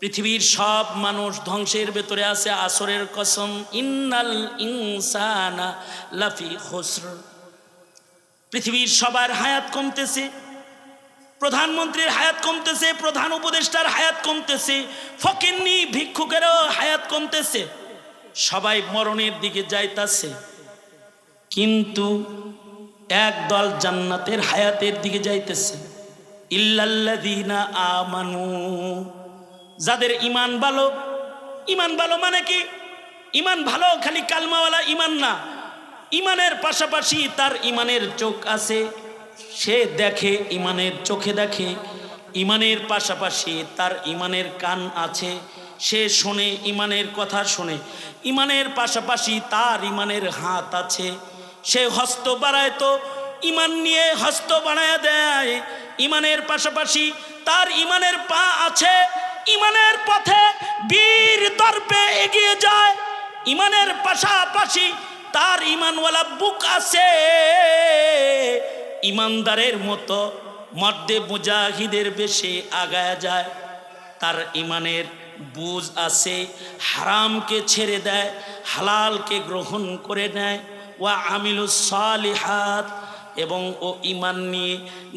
পৃথিবীর সব মানুষ ধ্বংসের ভেতরে আছে। আসরের কসম, ইন্নাল ইনসানা লাফি খুসর। পৃথিবীর সবার হায়াত কমতেছে, প্রধানমন্ত্রীর হায়াত কমতেছে, প্রধান উপদেষ্টার হায়াত কমতেছে, ফকিন্নি ভিক্ষুকেরও হায়াত কমতেছে, সবাই মরণের দিকে যাইতাছে। কিন্তু একদল জান্নাতের হায়াতের দিকে যাইতেছে। ইল্লাল্লাযীনা আমানু, যাদের ইমান ভালো। ইমান ভালো মানে কি? ইমান ভালো খালি কালমাওয়ালা ইমান না, ইমানের পাশাপাশি তার ইমানের চোখ আছে, সে দেখে, ইমানের চোখে দেখে। ইমানের পাশাপাশি তার ইমানের কান আছে, সে শোনে, ইমানের কথা শোনে। ইমানের পাশাপাশি তার ইমানের হাত আছে, সে হস্ত বাড়ায় তো ইমান নিয়ে হস্ত বাড়ায় দেয়। ইমানের পাশাপাশি তার ইমানের পা আছে, ইমানের পথে বীর দর্পে এগিয়ে যায়। ইমানের পাশাপাশি তার ইমানওয়ালা বুক আছে, ইমানদারের মতো মর্দে মুজাহিদের বেশে আগায়া যায়। তার ইমানের বুঝ আছে, হারামকে ছেড়ে দেয়, হালালকে গ্রহণ করে নেয়। ওয়া আমিলুস সালিহাত, এবং ও ইমান নিয়ে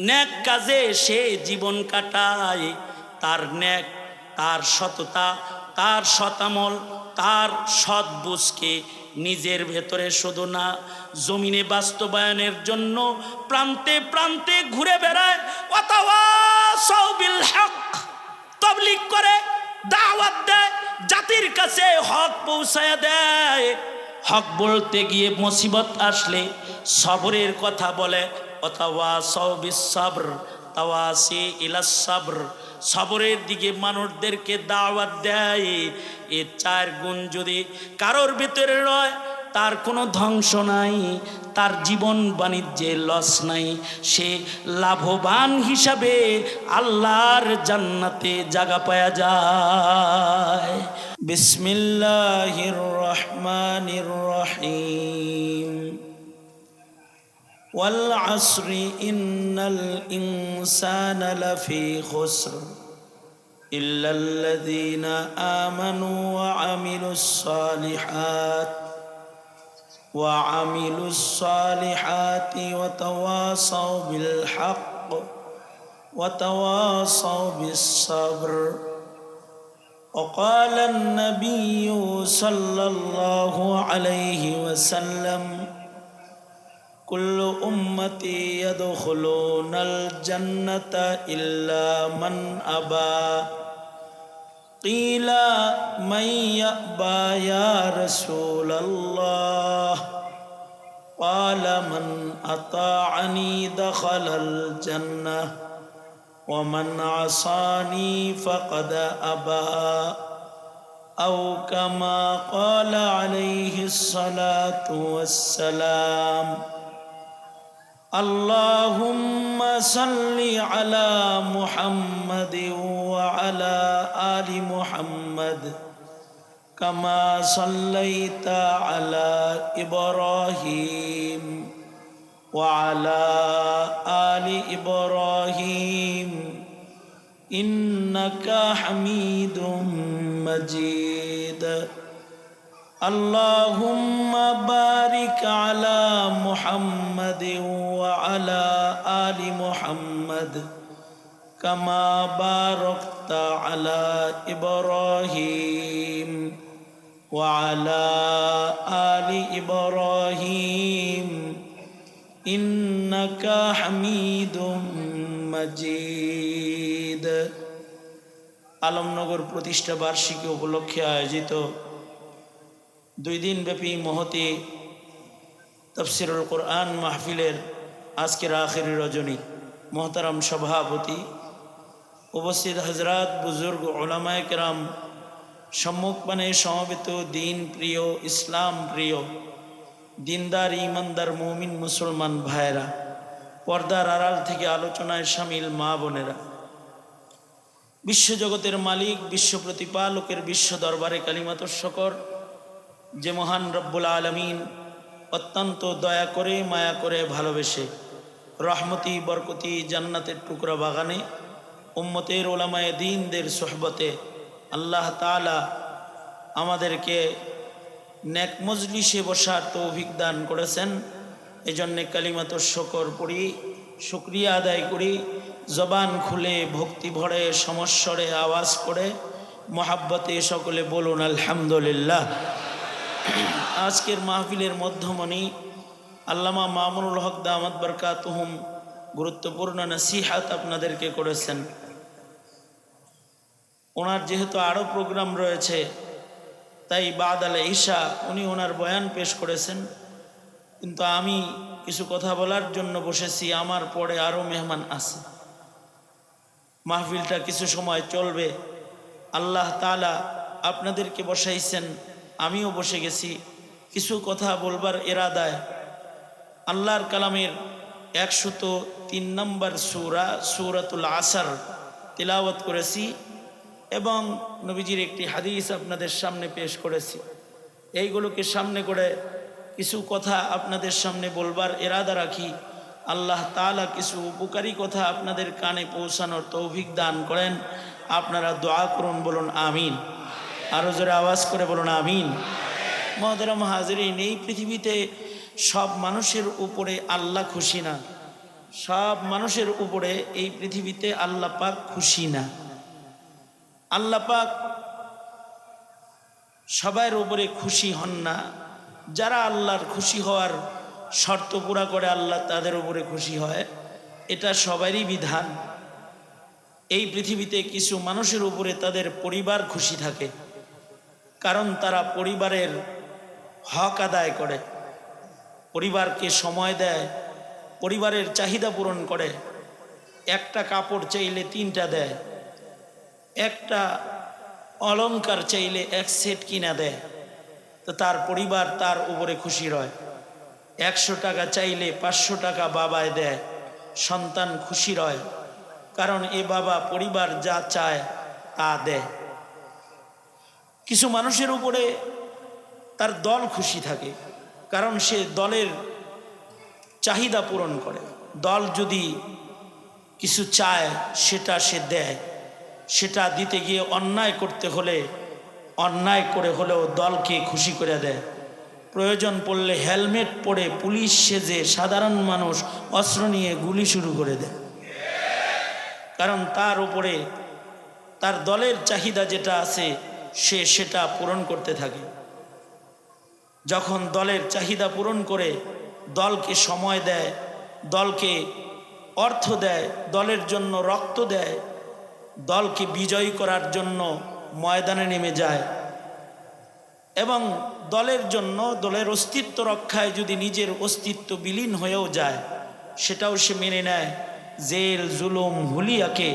নেক কাজে সে জীবন কাটায়। তার নেক, তার সততা, তার সতামল, তার সৎ বুঝকে নিজের ভেতরে শুধু না, জমিনে বাস্তবায়নের জন্য প্রান্তে প্রান্তে ঘুরে বেড়ায়। ওয়াতাওয়াসাউ বিল হক, তাবলীগ করে, দাওয়াত দেয়, জাতির কাছে হক পৌঁছায় দেয়। হক বলতে গিয়ে মুসিবত আসলে সবরের কথা বলে। ওয়াতাওয়াসাউ বিস সাবর তাওয়াসি ইলাস সাবর, সবরের দিকে মানুষদেরকে দাওয়াত দেয়। এই চার গুণ যদি কারোর ভিতরে রয়, তার কোনো ধ্বংস নাই, তার জীবন বাণিজ্যে লস নাই, সে লাভবান হিসাবে আল্লাহর জান্নাতে জায়গা পাওয়া যায়। বিসমিল্লাহির রহমানির রহিম। ওয়াল আসরি ইন্নাল ইনসানা লাফি খুসর ইল্লাল্লাযীনা আমানু ওয়া আমিলুস সালিহাতি ওয়া তাওয়াসাউ বিল হক ওয়া তাওয়াসাউ বিস সাবর। وقال النبي صلى الله عليه وسلم كل أمتي يدخلون الجنة إلا من أبى قيل من يأبى يا رسول الله قال من أطاعني دخل الجنة ومن عصاني فقد أبى أو كما قال عليه الصلاة والسلام. اللهم صل على محمد وعلى آل محمد كما صليت على إبراهيم وعلى آل إبراهيم إنك حميد مجيد. اللهم بارك على محمد وعلى آل محمد كما باركت على إبراهيم وعلى آل إبراهيم إنك حميد مجيد. আলমনগর প্রতিষ্ঠা বার্ষিকী উপলক্ষে আয়োজিত 2 দিন ব্যাপী মহতী তাফসীরুল কোরআন মাহফিলের আজকের আখেরি রজনী, মোহতারাম সভাপতি, উপস্থিত হযরত, বুজুর্গ, উলামায়ে কেরাম, সম্মুখপানে সমবেত দিন প্রিয়, ইসলাম প্রিয়, দিনদার, ইমানদার, মুমিন মুসলমান ভাইরা, পর্দার আড়াল থেকে আলোচনায় শামিল মা বোনেরা, বিশ্বজগতের মালিক, বিশ্ব প্রতিপালকের বিশ্ব দরবারে কালিমাতুশ শুকর, যে মহান রব্বুল আলামিন অত্যন্ত দয়া করে, মায়া করে, ভালোবেসে রহমতি বরকতি জান্নাতের টুকরা বাগানে উম্মতের ওলামায়ে দ্বীনদের সোহবতে আল্লাহ তাআলা আমাদেরকে নেক মজলিসে বসার তৌফিক দান করেছেন। এজন্যে কালিমাতুশ শুকর পড়ি, শুকরিয়া আদায় করি, জবান খুলে ভক্তি ভরে সমস্বরে আওয়াজ করে মহাব্বতে সকলে বলুন আলহামদুলিল্লাহ। আজকের মাহফিলের মধ্যমণি আল্লামা মামুনুল হক দামাত বরকাতুহুম গুরুত্বপূর্ণ নসিহাত আপনাদেরকে করেছেন। ওনার যেহেতু আরও প্রোগ্রাম রয়েছে, তাই বাদাল ঈশা উনি ওনার বয়ান পেশ করেছেন, কিন্তু আমি কিছু কথা বলার জন্য বসেছি। আমার পরে আরও মেহমান আছে, মাহফিলটা কিছু সময় চলবে। আল্লাহ তাআলা আপনাদেরকে বসাইছেন, আমিও বসে গেছি। কিছু কথা বলবার ইরাদায় আল্লাহর কালামের 103 নম্বর সূরা সূরাতুল আসর তিলাওয়াত করেছি এবং নবীজির একটি হাদিস আপনাদের সামনে পেশ করেছি। এইগুলোকে সামনে করে কিছু কথা আপনাদের সামনে বলবার ইরাদা রাখি। আল্লাহ তাআলা কিছু উপকারী কথা আপনাদের কানে পৌঁছানোর তৌফিক দান করেন। আপনারা দোয়া করুন, বলুন আমিন। আরও জোরে আওয়াজ করে বলুন আমিন। মুহতারাম হাজিরিন, এই পৃথিবীতে সব মানুষের উপরে আল্লাহ খুশি না। সব মানুষের উপরে এই পৃথিবীতে আল্লাহ পাক খুশি না। আল্লাহ পাক সবার উপরে খুশি হন না। যারা আল্লাহর খুশি হওয়ার শর্ত পুরা করে আল্লাহ তাদের উপরে খুশি হয়, এটা সবারই বিধান। এই পৃথিবীতে কিছু মানুষের উপরে তাদের পরিবার খুশি থাকে, কারণ তারা পরিবারের হক আদায় করে, পরিবারকে সময় দেয়, পরিবারের চাহিদা পূরণ করে। একটা কাপড় চাইলে 3টা দেয়, একটা অলংকার চাইলে 1 সেট কিনা দেয়, তো তার পরিবার তার উপরে খুশি রয়। 100 টাকা চাইলে 500 টাকা বাবায় দেয়, সন্তান খুশি রয়, কারণ এ বাবা পরিবার যা চায় তা দেয়। কিছু মানুষের উপরে তার দল খুশি থাকে, কারণ সে দলের চাহিদা পূরণ করে। দল যদি কিছু চায় সেটা সে দেয়। সেটা দিতে গিয়ে অন্যায় করতে হলে অন্যায় করে হলেও দলকে খুশি করে দেয়। প্রয়োজন পড়লে হেলমেট পরে পুলিশ সেজে সাধারণ মানুষ অস্ত্র নিয়ে গুলি শুরু করে দেয়, কারণ তার উপরে তার দলের চাহিদা যেটা আছে সে সেটা পূরণ করতে থাকে। যখন দলের চাহিদা পূরণ করে, দলকে সময় দেয়, দলকে অর্থ দেয়, দলের জন্য রক্ত দেয়, দলকে বিজয়ী করার জন্য ময়দানে নেমে যায়, এবং দলের জন্য দলের অস্তিত্ব রক্ষায় যদি নিজের অস্তিত্ব বিলীন হয়েও যায় সেটাও সে মেনে নেয়। জেল জুলুম হুলিয়াকে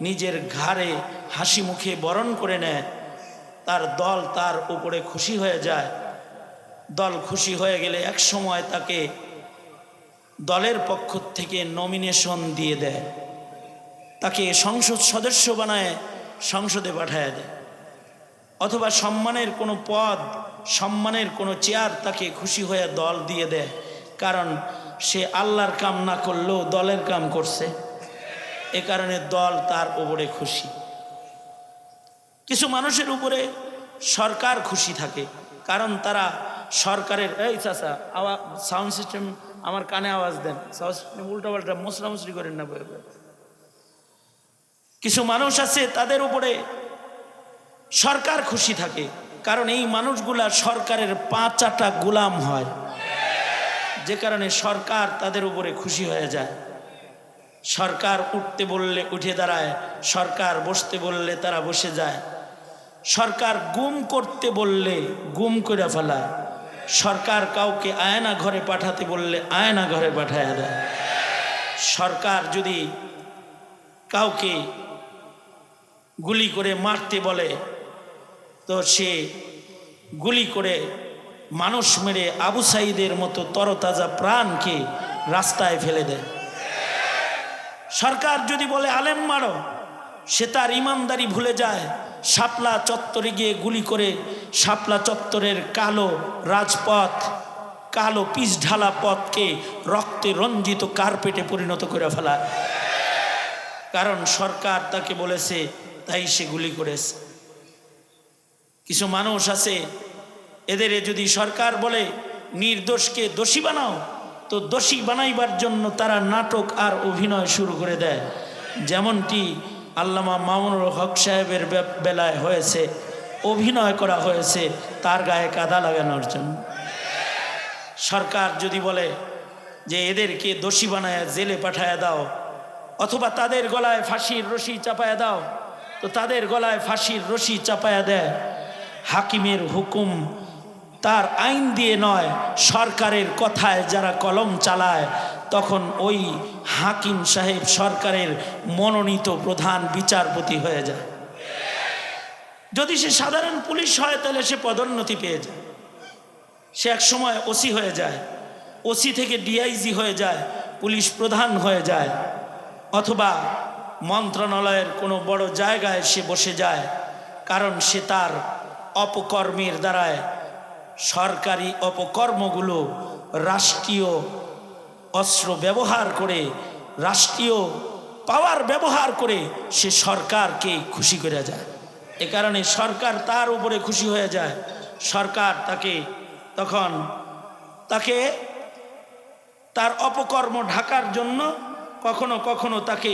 নিজের ঘাড়ে হাসি মুখে বরণ করে নেয়। তার দল তার উপরে খুশি হয়ে যায়। দল খুশি হয়ে গেলে এক সময় তাকে দলের পক্ষ থেকে নমিনেশন দিয়ে দেয়, তাকে সংসদ সদস্য বানায় সংসদে পাঠায় দেয়, অথবা সম্মানের কোনো পদ, সম্মানের কোনো চেয়ার তাকে খুশি হয়ে দল দিয়ে দেয়, কারণ সে আল্লাহর কাম না করলেও দলের কাম করছে। এ কারণে দল তার উপরে খুশি। কিছু মানুষের উপরে সরকার খুশি থাকে, কারণ তারা সরকারের এই চাচা আওয়াজ সাউন্ড সিস্টেম আমার কানে আওয়াজ দেন, সাউন্ড সিস্টেম উল্টাপাল্টা মুসরামুসরি করেন না। কিছু মানুষ আছে তাদের উপরে সরকার খুশি থাকে, কারণ এই মানুষগুলা সরকারের 5 আটা গোলাম হয়, যে কারণে সরকার তাদের উপরে খুশি হয়ে যায়। সরকার উঠতে বললে উঠে দাঁড়ায়, সরকার বসতে বললে তারা বসে যায়, সরকার গুম করতে বললে গুম করে ফেলায়, সরকার কাউকে আয়না ঘরে পাঠাতে বললে আয়না ঘরে পাঠায় দেয়। সরকার যদি কাউকে গুলি করে মারতে বলে তো সে গুলি করে মানুষ মেরে আবু সাঈদের মতো তরতাজা প্রাণকে রাস্তায় ফেলে দেয়। সরকার যদি বলে আলেম মারো, সে তার ইমানদারি ভুলে যায়, শাপলা চত্বরে গিয়ে গুলি করে শাপলা চত্বরের কালো রাজপথ, কালো পিচ ঢালা পথকে রক্তে রঞ্জিত কার্পেটে পরিণত করে ফেলায়, কারণ সরকার তাকে বলেছে তাই সে গুলি করেছে। কিছু মানুষ আছে, এদের যদি সরকার বলে নির্দোষকে দোষী বানাও, তো দোষী বানাইবার জন্য তারা নাটক আর অভিনয় শুরু করে দেয়। যেমনটি আল্লামা মামুনুল হক সাহেবের বেলায় হয়েছে, অভিনয় করা হয়েছে তার গায়ে কাদা লাগানোর জন্য। সরকার যদি বলে যে এদেরকে দোষী বানায় জেলে পাঠায় দাও, অথবা তাদের গলায় ফাঁসির রশি চাপায়া দাও, তো তাদের গলায় ফাঁসির রশি চাপায়া দেয়। হাকিমের হুকুম তার আইন দিয়ে নয়, সরকারের কথায় যারা কলম চালায়, তখন ওই হাকিম সাহেব সরকারের মনোনীত প্রধান বিচারপতি হয়ে যায়। যদি সে সাধারণ পুলিশ হয় তাহলে সে পদোন্নতি পেয়ে যায়, সে এক সময় ওসি হয়ে যায়, ওসি থেকে ডিআইজি হয়ে যায়, পুলিশ প্রধান হয়ে যায়, অথবা মন্ত্রণালয়ের কোনো বড় জায়গায় সে বসে যায়। কারণ সে তার অপকর্মের দ্বারায় সরকারি অপকর্মগুলো রাষ্ট্রীয় অস্ত্র ব্যবহার করে, রাষ্ট্রীয় পাওয়ার ব্যবহার করে সে সরকারকে খুশি করে যায়। এ কারণে সরকার তার উপরে খুশি হয়ে যায়। সরকার তখন তাকে তার অপকর্ম ঢাকার জন্য কখনো কখনো তাকে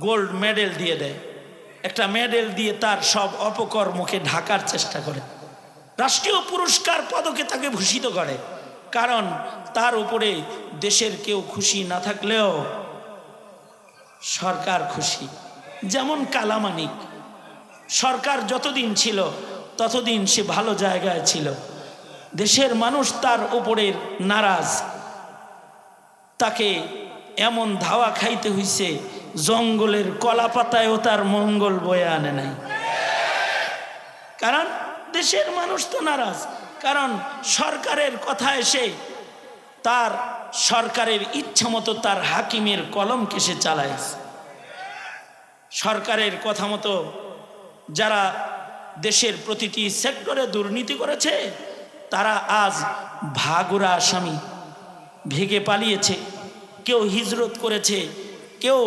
গোল্ড মেডেল দিয়ে দেয়, একটা মেডেল দিয়ে তার সব অপকর্মকে ঢাকার চেষ্টা করে, রাষ্ট্রীয় পুরস্কার পদকে তাকে ভূষিত করে। কারণ তার উপরে দেশের কেউ খুশি না থাকলেও সরকার খুশি। যেমন কালামানিক, সরকার যতদিন ছিল ততদিন সে ভালো জায়গায় ছিল, দেশের মানুষ তার উপরে নারাজ, তাকে এমন ধাওয়া খাইতে হইছে জঙ্গলের কলা পাতায়ও তার মঙ্গল বয়ে আনে নাই। কারণ দেশের মানুষ তো নারাজ, কারণ সরকারের কথা এসে তার সরকারের ইচ্ছা মতো তার হাকিমের কলমকে সে চালাইছে। সরকারের কথা মতো যারা দেশের প্রতিটি সেক্টরে দুর্নীতি করেছে তারা আজ ভাগুরা আসামি, ভেগে পালিয়েছে, কেউ হিজরত করেছে, কেউ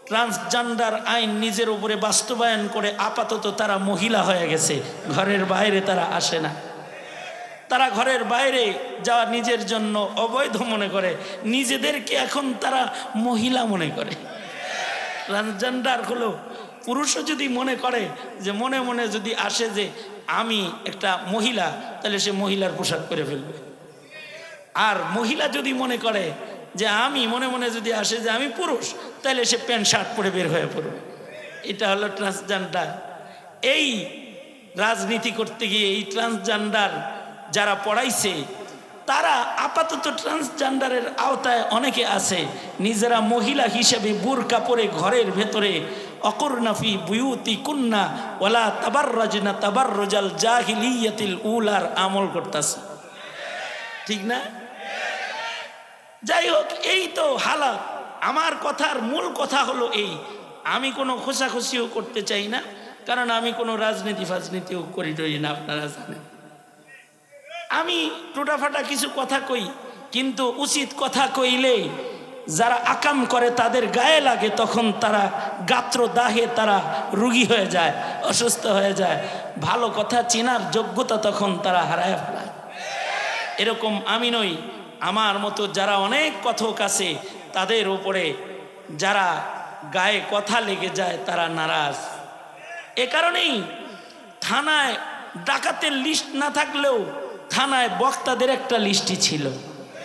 ট্রান্সজেন্ডার আইন নিজের উপরে বাস্তবায়ন করে আপাতত তারা মহিলা হয়ে গেছে, ঘরের বাইরে তারা আসে না। তারা ঘরের বাইরে যাওয়া নিজের জন্য অবৈধ মনে করে, নিজেদেরকে এখন তারা মহিলা মনে করে। ট্রান্সজেন্ডার হলো পুরুষও যদি মনে করে যে মনে মনে যদি আসে যে আমি একটা মহিলা, তাহলে সে মহিলার পোশাক করে ফেলবে। আর মহিলা যদি মনে করে যে আমি মনে মনে যদি আসে যে আমি পুরুষ, তাহলে সে প্যান্ট শার্ট পরে বের হয়ে পড়বে। এটা হলো ট্রান্সজেন্ডার। এই রাজনীতি করতে গিয়ে এই ট্রান্সজেন্ডার যারা পড়াইছে তারা আপাতত ট্রান্সজেন্ডারের আওতায় অনেকে আছে, নিজেরা মহিলা হিসেবে বুরকা পরে ঘরের ভেতরে অকুরনাফি বুয়ুতি কুন্না ওয়ালা তাবাররাজনা তাবাররুজাল জাহিলিয়াতিল উলার আমল করতেছে, ঠিক না? যাই হোক, এই তো হালাত। আমার কথার মূল কথা হলো এই, আমি কোনো খোসাখুশিও করতে চাই না, কারণ আমি কোনো রাজনীতি ফাজনীতিও করি টরি না, আপনারা জানেন। আমি টোটাফাটা কিছু কথা কই, কিন্তু উচিত কথা কইলে যারা আকাম করে তাদের গায়ে লাগে, তখন তারা গাত্র দাহে তারা রুগী হয়ে যায়, অসুস্থ হয়ে যায়, ভালো কথা চেনার যোগ্যতা তখন তারা হারায় ফেলায়। এরকম আমি নই, আমার মতো যারা অনেক কথক আছে তাদের উপরে যারা গায়ে কথা লেগে যায় তারা নারাজ। এ কারণেই থানায় ডাকাতের লিস্ট না থাকলেও থানায় বক্তাদের একটা লিস্টই ছিল।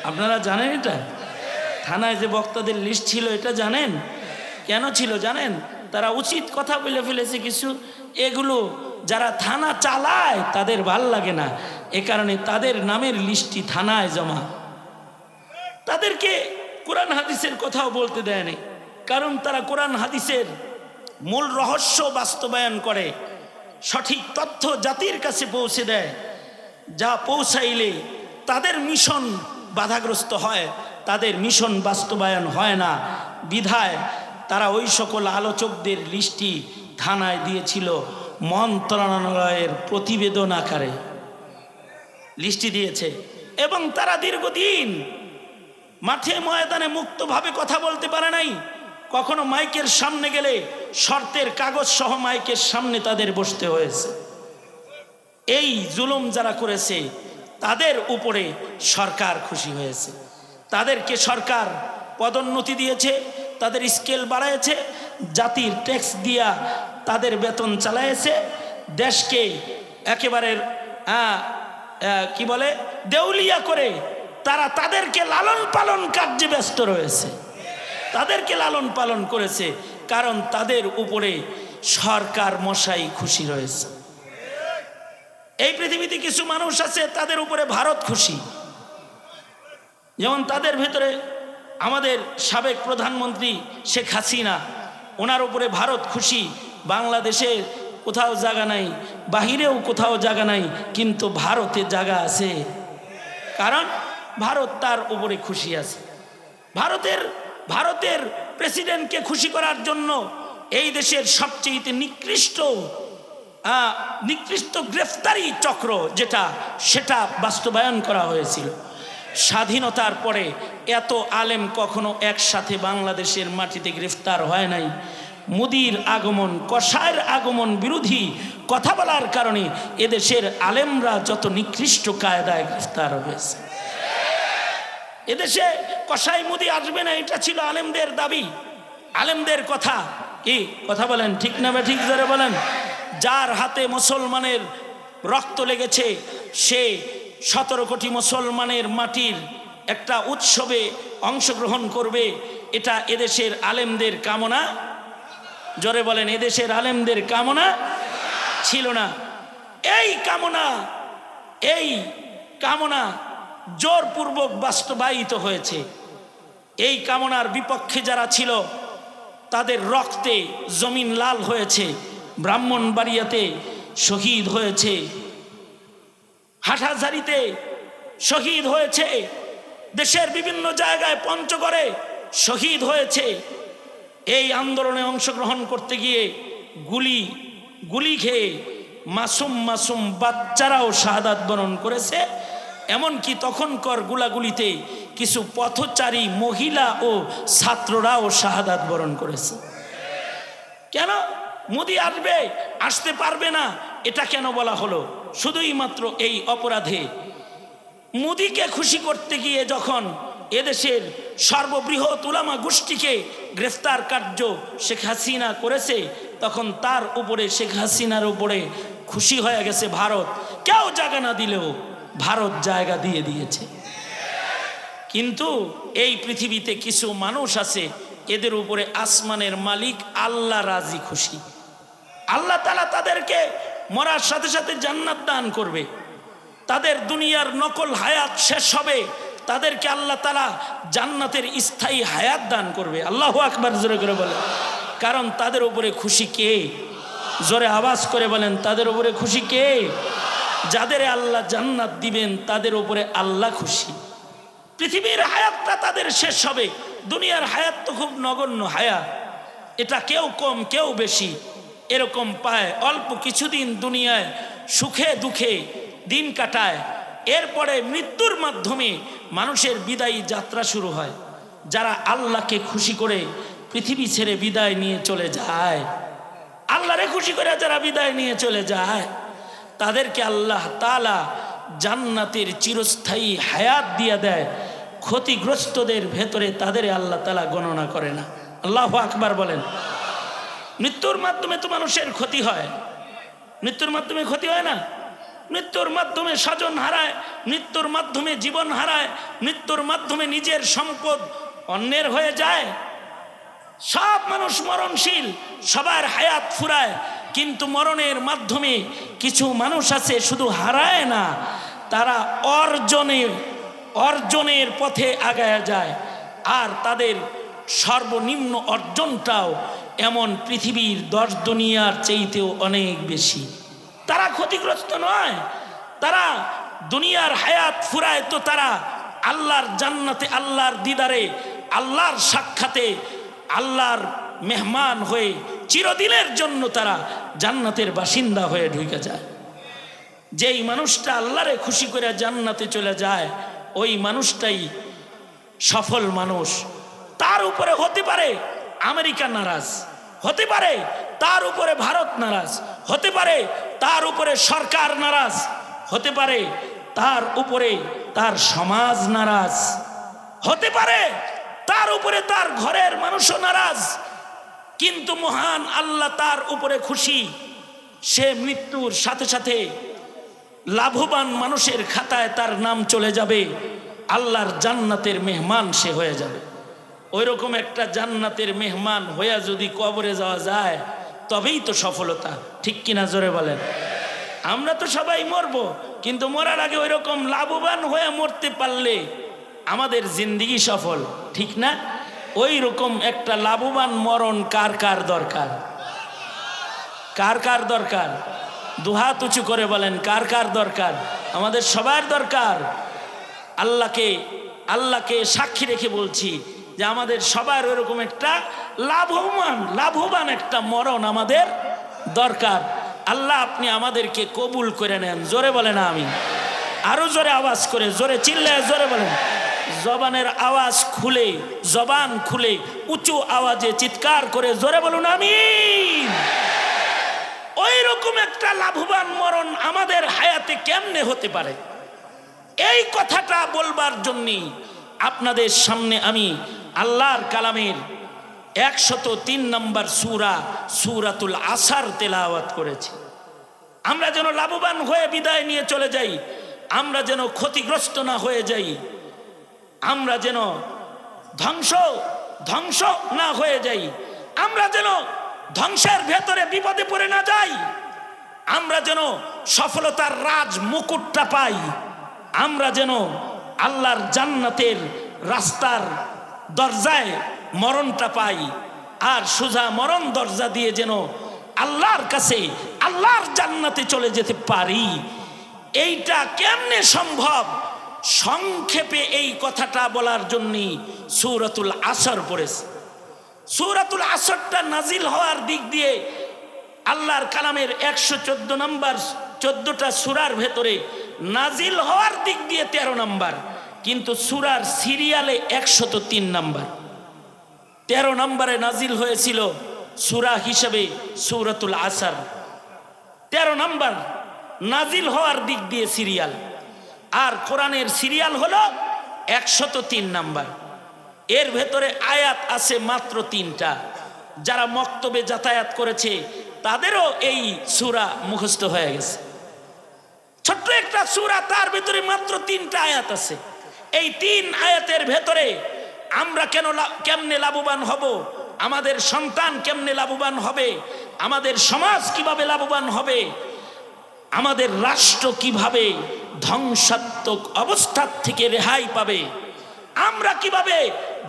আপনারা জানেন এটা? থানায় যে বক্তাদের লিস্ট ছিল এটা জানেন? কেন ছিল জানেন? তারা উচিত কথা বলে ফেলেছে কিছু, এগুলো যারা থানা চালায় তাদের ভাল লাগে না, এ কারণে তাদের নামের লিস্টটি থানায় জমা। তাদেরকে কোরআন হাদিসের কথাও বলতে দেয়নি, কারণ তারা কোরআন হাদিসের মূল রহস্য বাস্তবায়ন করে, সঠিক তথ্য জাতির কাছে পৌঁছে দেয়, যা পৌঁছাইলে তাদের মিশন বাধাগ্রস্ত হয়, তাদের মিশন বাস্তবায়ন হয় না। বিধায় তারা ওই সকল আলোচকদের লিস্টটি থানায় দিয়েছিল, মন্ত্রণালয়ের প্রতিবেদন আকারে লিস্টটি দিয়েছে। এবং তারা দীর্ঘদিন মাঠে ময়দানে মুক্তভাবে কথা বলতে পারে নাই। কখনো মাইকের সামনে গেলে শর্তের কাগজ সহ মাইকের সামনে তাদের বসতে হয়েছে। এই জুলুম যারা করেছে তাদের উপরে সরকার খুশি হয়েছে, তাদেরকে সরকার পদোন্নতি দিয়েছে, তাদের স্কেল বাড়াইছে, জাতির ট্যাক্স দিয়া তাদের বেতন চালাইছে, দেশকে একেবারে কি বলে দেউলিয়া করে তারা তাদেরকে লালন পালন কার্যে ব্যস্ত রয়েছে, তাদেরকে লালন পালন করেছে, কারণ তাদের উপরে সরকার মশাই খুশি রয়েছে। এই পৃথিবীতে কিছু মানুষ আছে তাদের উপরে ভারত খুশি, যেমন তাদের ভেতরে আমাদের সাবেক প্রধানমন্ত্রী শেখ হাসিনা, ওনার উপরে ভারত খুশি। বাংলাদেশে কোথাও জায়গা নাই, বাহিরেও কোথাও জায়গা নাই, কিন্তু ভারতে জায়গা আছে, কারণ ভারত তার উপরে খুশি আছে। ভারতের প্রেসিডেন্টকে খুশি করার জন্য এই দেশের সবচেয়ে নিকৃষ্ট গ্রেফতারি চক্র সেটা বাস্তবায়ন করা হয়েছিল। স্বাধীনতার পরে এত আলেম কখনো একসাথে বাংলাদেশের মাটিতে গ্রেফতার হয় নাই। মোদির আগমন, কসাইয়ের আগমন বিরোধী কথা বলার কারণে এদেশের আলেমরা যত নিকৃষ্ট কায়দায় গ্রেফতার হয়েছে। এদেশে কসাই মোদি আসবে না, এটা ছিল আলেমদের দাবি, আলেমদের কথা। কি কথা বলেন, ঠিক না ঠিক জোরে বলেন? যার হাতে মুসলমানের রক্ত লেগেছে সে 17 কোটি মুসলমানের মাটির একটা উৎসবে অংশগ্রহণ করবে, এটা এদেশের আলেমদের কামনা। জোরে বলেন, এদেশের আলেমদের কামনা ছিল না। এই কামনা জোরপূর্বক বাস্তবায়িত হয়েছে। এই কামনার বিপক্ষে যারা ছিল তাদের রক্তে জমিন লাল হয়েছে। ব্রাহ্মণবাড়িয়াতে শহীদ হয়েছে, হাটহাজারীতে শহীদ হয়েছে, দেশের বিভিন্ন জায়গায় পঞ্চগড়ে শহীদ হয়েছে। এই আন্দোলনে অংশগ্রহণ করতে গিয়ে গুলি খেয়ে মাসুম বাচ্চারাও শাহাদাত বরণ করেছে। এমনকি তখনকার গুলাগুলিতে কিছু পথচারী মহিলা ও ছাত্ররাও শাহাদাত বরণ করেছে। কেন? মোদি আসতে পারবে না, এটা কেন বলা হলো? শুধুই মাত্র এই অপরাধে মোদিকে খুশি করতে গিয়ে যখন এদেশের সর্ববৃহৎ উলামা গোষ্ঠীকে গ্রেফতার কার্য শেখ হাসিনা করেছে, তখন তার উপরে, শেখ হাসিনার উপরে খুশি হয়ে গেছে ভারত। কেউ জায়গা না দিলেও ভারত জায়গা দিয়ে দিয়েছে। কিন্তু এই পৃথিবীতে কিছু মানুষ আছে, এদের উপরে আসমানের মালিক আল্লাহ রাজি খুশি। আল্লাহ তাআলা তাদেরকে মরার সাথে সাথে জান্নাত দান করবে, তাদের দুনিয়ার নকল হায়াত শেষ হবে, তাদেরকে আল্লাহ তাআলা জান্নাতের স্থায়ী হায়াত দান করবে। আল্লাহু আকবার জোরে করে বলেন। কারণ তাদের উপরে খুশি কে? জোরে আওয়াজ করে বলেন, তাদের উপরে খুশি কে? যাদের আল্লাহ জান্নাত দিবেন তাদের উপরে আল্লাহ খুশি। পৃথিবীর হায়াতটা তাদের শেষ হবে, দুনিয়ার হায়াত তো খুব নগণ্য হায়াত, এটা কেউ কম কেউ বেশি এরকম পায়। অল্প কিছুদিন দুনিয়ায় সুখে দুঃখে দিন কাটায়, এরপরে মৃত্যুর মাধ্যমে মানুষের বিদায়ী যাত্রা শুরু হয়। যারা আল্লাহকে খুশি করে পৃথিবী ছেড়ে বিদায় নিয়ে চলে যায়, আল্লাহরে খুশি করে যারা বিদায় নিয়ে চলে যায়, তাদেরকে আল্লাহ তাআলা জান্নাতের চিরস্থায়ী হায়াত দিয়ে দেয়। ক্ষতিগ্রস্তদের ভেতরে তাদের আল্লাহ তাআলা গণনা করে না। আল্লাহু আকবার বলেন। মৃত্যুর মাধ্যমে তো মানুষের ক্ষতি হয়, মৃত্যুর মাধ্যমে ক্ষতি হয় না? মৃত্যুর মাধ্যমে স্বজন হারায়, মৃত্যুর মাধ্যমে জীবন হারায়, মৃত্যুর মাধ্যমে নিজের সম্পদ অন্যের হয়ে যায়। সব মানুষ মরণশীল, সবার হায়াত ফুরায়, কিন্তু মরণের মাধ্যমে কিছু মানুষ আছে শুধু হারায় না, তারা অর্জনের পথে আগায়া যায়। আর তাদের সর্বনিম্ন অর্জনটাও এমন পৃথিবীর 10 দুনিয়ার চাইতেও অনেক বেশি। তারা ক্ষতিগ্রস্ত নয়, তারা দুনিয়ার হায়াত ফুরায় তো তারা আল্লাহর জান্নাতে, আল্লাহর দিদারে, আল্লাহর সাক্ষাতে, আল্লাহর মেহমান হয়ে চিরদিনের জন্য তারা জান্নাতের বাসিন্দা হয়ে ঢুকে যায়। যেই মানুষটা আল্লাহরে খুশি করে জান্নাতে চলে যায়, ওই মানুষটাই সফল মানুষ। তার উপরে হতে পারে আমেরিকা নারাজ, হতে পারে তার উপরে ভারত নারাজ, হতে পারে তার উপরে সরকার নারাজ, হতে পারে তার উপরে তার সমাজ নারাজ, হতে পারে তার উপরে তার ঘরের মানুষও নারাজ, কিন্তু মহান আল্লাহ তার উপরে খুশি। সে মৃত্যুর সাথে সাথে লাভবান মানুষের খাতায় তার নাম চলে যাবে, আল্লাহর জান্নাতের মেহমান সে হয়ে যাবে। ওই রকম একটা জান্নাতের মেহমান হইয়া যদি কবরে যাওয়া যায় তবেই তো সফলতা, ঠিক কিনা জোরে বলেন? আমরা তো সবাই মরবো, কিন্তু মরার আগে ওই রকম লাভবান হয়ে মরতে পারলে আমাদের জিন্দেগি সফল, ঠিক না? ওই রকম একটা লাভবান মরণ কার কার দরকার? কার কার দরকার? দুহাত উঁচু করে বলেন, কার কার দরকার? আমাদের সবার দরকার। আল্লাহকে সাক্ষী রেখে বলছি যে আমাদের সবার ওইরকম একটা লাভবান একটা মরণ আমাদের দরকার। আল্লাহ আপনি আমাদেরকে কবুল করে নেন, জোরে বলেন আমিন। আরো জোরে আওয়াজ করে, জোরে চিল্লায় জোরে বলেন। জবানের আওয়াজ খুলে, জবান খুলে উঁচু আওয়াজে চিৎকার করে জোরে বলুন আমিন। ওই রকম একটা লাভবান মরণ আমাদের হায়াতে কেমনে হতে পারে, এই কথাটা বলবার জন্যই আপনাদের সামনে আমি আল্লাহর কালামের 103 নম্বর সূরাতুল আসর তেলাওয়াত করেছি। আমরা যেন লাভবান হয়ে বিদায় নিয়ে চলে যাই, আমরা যেন ক্ষতিগ্রস্ত না হয়ে যাই, আমরা যেন ধ্বংস না হয়ে যাই, আমরা যেন ধ্বংসের ভেতরে বিপদে পড়ে না যাই, আমরা যেন সফলতার রাজ মুকুটটা পাই, আমরা যেন আল্লাহর জান্নাতের রাস্তার দরজায় মরণটা পাই, আর সোজা মরণ দরজা দিয়ে যেন আল্লাহর কাছে আল্লাহর জান্নাতে চলে যেতে পারি। এইটা কেমনে সম্ভব? সংক্ষেপে এই কথাটা বলার জন্যই সূরাতুল আসর পড়েছে। সূরাতুল আসরটা নাজিল হওয়ার দিক দিয়ে আল্লাহর কালামের 114 নম্বর 14টা সূরার ভেতরে নাজিল হওয়ার দিক দিয়ে 13 নম্বর, কিন্তু সূরার সিরিয়ালে 103 নম্বর। 13 নম্বরে নাজিল হয়েছিল সূরা হিসেবে সূরাতুল আসর। 13 নম্বর নাজিল হওয়ার দিক দিয়ে সিরিয়াল, আর কোরআনের সিরিয়াল হলো 103 নম্বর। এর ভেতরে আয়াত আছে মাত্র 3টা। যারা মক্তবে যাতায়াত করেছে তাদেরও এই সূরা মুখস্থ হয়ে গেছে। ছোট্ট একটা সূরা, তার ভেতরে মাত্র 3টা আয়াত আছে। এই 3 আয়াতের ভেতরে আমরা কেমনে লাভবান হব, আমাদের সন্তান কেমনে লাভবান হবে, আমাদের সমাজ কিভাবে লাভবান হবে, আমাদের রাষ্ট্র কিভাবে ধ্বংসাত্মক অবস্থার থেকে রেহাই পাবে, আমরা কিভাবে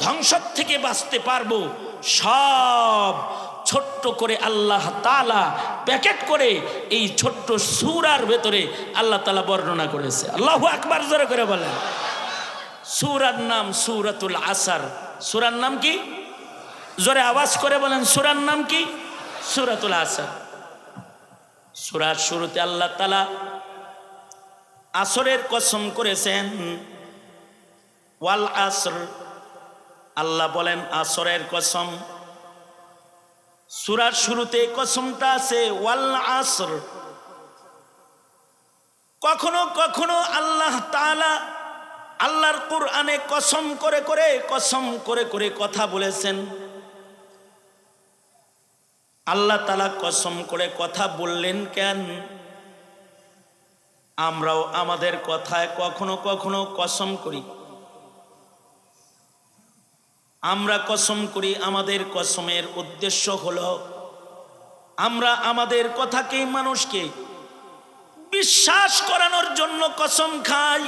ধ্বংস থেকে বাঁচতে পারবো, সব ছোট্ট করে আল্লাহ তাআলা প্যাকেট করে এই ছোট্ট সূরার ভেতরে আল্লাহ তাআলা বর্ণনা করেছে। আল্লাহু আকবার জোরে করে বলেন। সূরার নাম সূরাতুল আসর। সূরার নাম কি? জোরে আওয়াজ করে বলেন, সূরার নাম কি? সূরাতুল আসর। সূরার শুরুতে আল্লাহ তাআলা আসরের কসম করেছেন, ওয়াল আসর। আল্লাহ বলেন আসরের কসম। সূরার শুরুতে কসমটা আছে ওয়াল আসর। কখনো কখনো আল্লাহ তাআলা আল্লাহর কোরআনে কসম করে করে কথা বলেছেন। আল্লাহ তাআলা কসম করে কথা বললেন কেন? আমরাও আমাদের কথায় কখনো কখনো কসম করি। আমরা কসম করি, আমাদের কসমের উদ্দেশ্য হলো আমরা আমাদের কথাকে মানুষকে বিশ্বাস করানোর জন্য কসম খাই।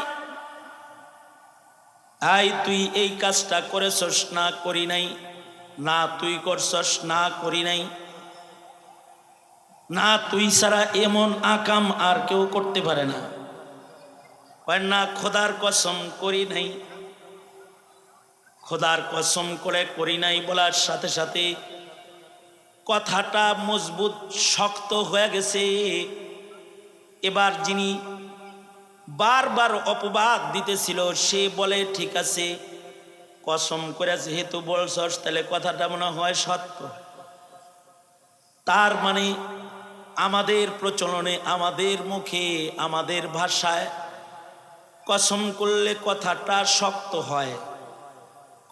আই তুই এই কাজটা করেছস, না করি নাই, না তুই করছস, না করি নাই, না তুই ছাড়া এমন আকাম আর কেউ করতে পারে না, না খোদার কসম করি নাই। খোদার কসম করে করি নাই বলার সাথে সাথে কথাটা মজবুত শক্ত হয়ে গেছে। এবার যিনি বারবার অপবাদ দিতেছিল সে বলে, ঠিক আছে কসম করে যেহেতু বলছস তাহলে কথাটা মনে হয় সত্য। তার মানে আমাদের প্রচলনে, আমাদের মুখে, আমাদের ভাষায় কসম করলে কথাটা শক্ত হয়,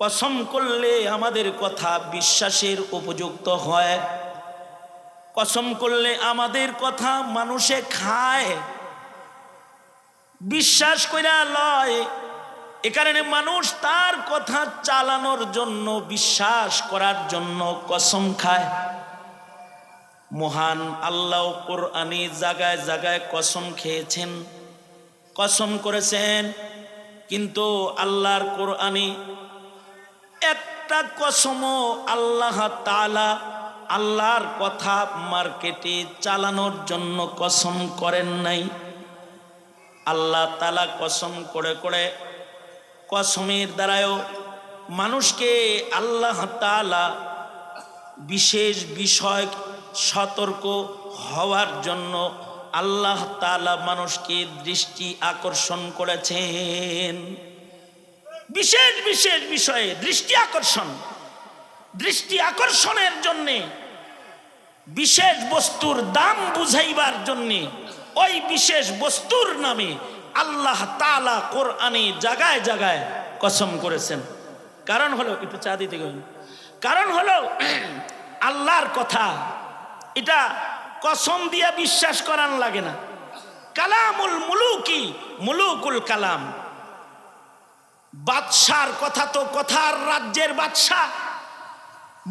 কসম করলে আমাদের কথা বিশ্বাসের উপযুক্ত হয়, কসম করলে আমাদের কথা মানুষে খায়, বিশ্বাস কইরা লয়। এ কারণে মানুষ তার কথা চালানোর জন্য, বিশ্বাস করার জন্য কসম খায়। মহান আল্লাহ কোরআনে জায়গায় জায়গায় কসম খেয়েছেন, কসম করেছেন, কিন্তু আল্লাহর কোরআনে একটা কসমও আল্লাহ তাআলা আল্লাহর কথা মার্কেটে চালানোর জন্য কসম করেন নাই। আল্লাহ তাআলা কসম করে করে, কসমের দ্বারাও মানুষকে আল্লাহ তাআলা বিশেষ বিষয় সতর্ক হওয়ার জন্য আল্লাহ তাআলা মানুষকে দৃষ্টি আকর্ষণ করেছেন। বিশেষ বিশেষ বিষয়ে দৃষ্টি আকর্ষণ, দৃষ্টি আকর্ষণের জন্যে, বিশেষ বস্তুর দাম বুঝাইবার জন্যে ওই বিশেষ বস্তুর নামে আল্লাহ তাআলা কোরআনে জায়গায় জায়গায় কসম করেছেন। কারণ হলো, একটু চা দিতে গেলেন, কারণ হলো আল্লাহর কথা এটা কসম দিয়া বিশ্বাস করান লাগে না। কালামুল মুলুকি মুলুকুল কালাম, বাদশার কথা তো কথার রাজ্যের বাদশাহ,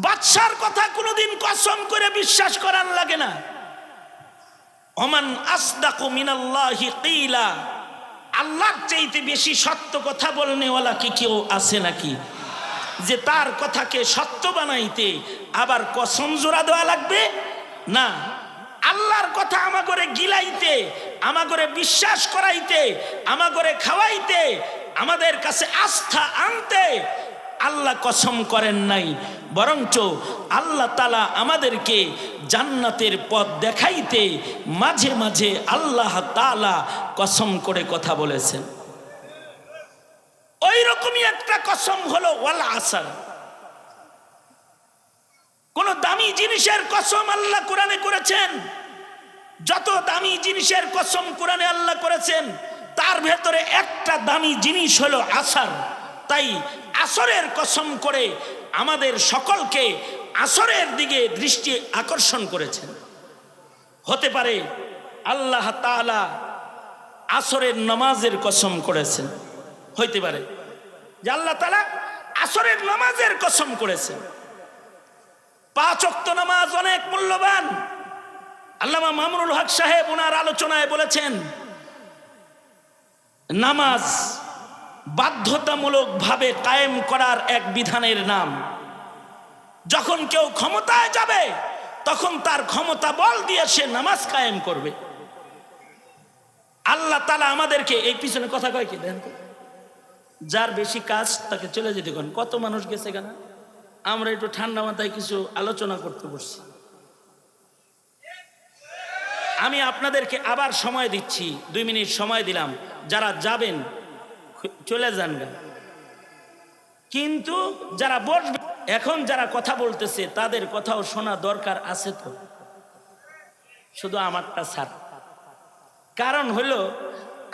বাদশার কথা কোনোদিন কসম করে বিশ্বাস করান লাগে না। ওমান আসদাকু মিনাল্লাহি কিলা, আল্লাহর চাইতে বেশি সত্য কথা বলনেওয়ালা কি কেউ আছে নাকি, যে তার কথাকে সত্য বানাইতে আবার কসম জোড়া দেওয়া লাগবে না। আল্লাহর কথা আমাগরে গিলাইতে, আমাগরে বিশ্বাস করাইতে, আমাগরে খাওয়াইতে, আমাদের কাছে আস্থা আনতে আল্লাহ কসম করেন নাই, বরঞ্চ আল্লাহ তাআলা আমাদেরকে জান্নাতের পথ দেখাইতে মাঝে মাঝে আল্লাহ তাআলা কসম করে কথা বলেছেন। ওই রকমই একটা কসম হলো ওয়াল আসর। কোন দামি জিনিসের কসম আল্লাহ কোরআনে করেছেন, যত দামি জিনিসের কসম কোরআনে আল্লাহ করেছেন তার ভেতরে একটা দামি জিনিস হলো আসর। তাই আসরের কসম করে আমাদের সকলকে আসরের দিকে দৃষ্টি আকর্ষণ করেছেন। হতে পারে আল্লাহ তাআলা আসরের নামাজের কসম করেছেন, হইতে পারে যে আল্লাহ তাআলা আসরের নামাজের কসম করেছেন। 5 ওয়াক্ত নামাজ অনেক মূল্যবান। আল্লামা মামুনুল হক সাহেব ওনার আলোচনায় বলেছেন, নামাজ বাধ্যতামূলক ভাবে কায়েম করার এক বিধানের নাম। যখন কেউ ক্ষমতায় যাবে তখন তার ক্ষমতা বল দিয়ে সে নামাজ কায়েম করবে। আল্লাহ তাআলা আমাদেরকে, এই পিছনে কথা কয় কি দেন, যার বেশি কাজ তাকে চলে যেতে কোন, কত মানুষ গেছে কেন, আমরা একটু ঠান্ডা মাথায় কিছু আলোচনা করতে বসছি। আমি আপনাদেরকে আবার সময় দিচ্ছি, 2 মিনিট সময় দিলাম, যারা যাবেন চলে যান গা, কিন্তু যারা বসবে, এখন যারা কথা বলতেছে তাদের কথাও শোনা দরকার আছে তো, শুধু আমারটা ছাড়। কারণ হলো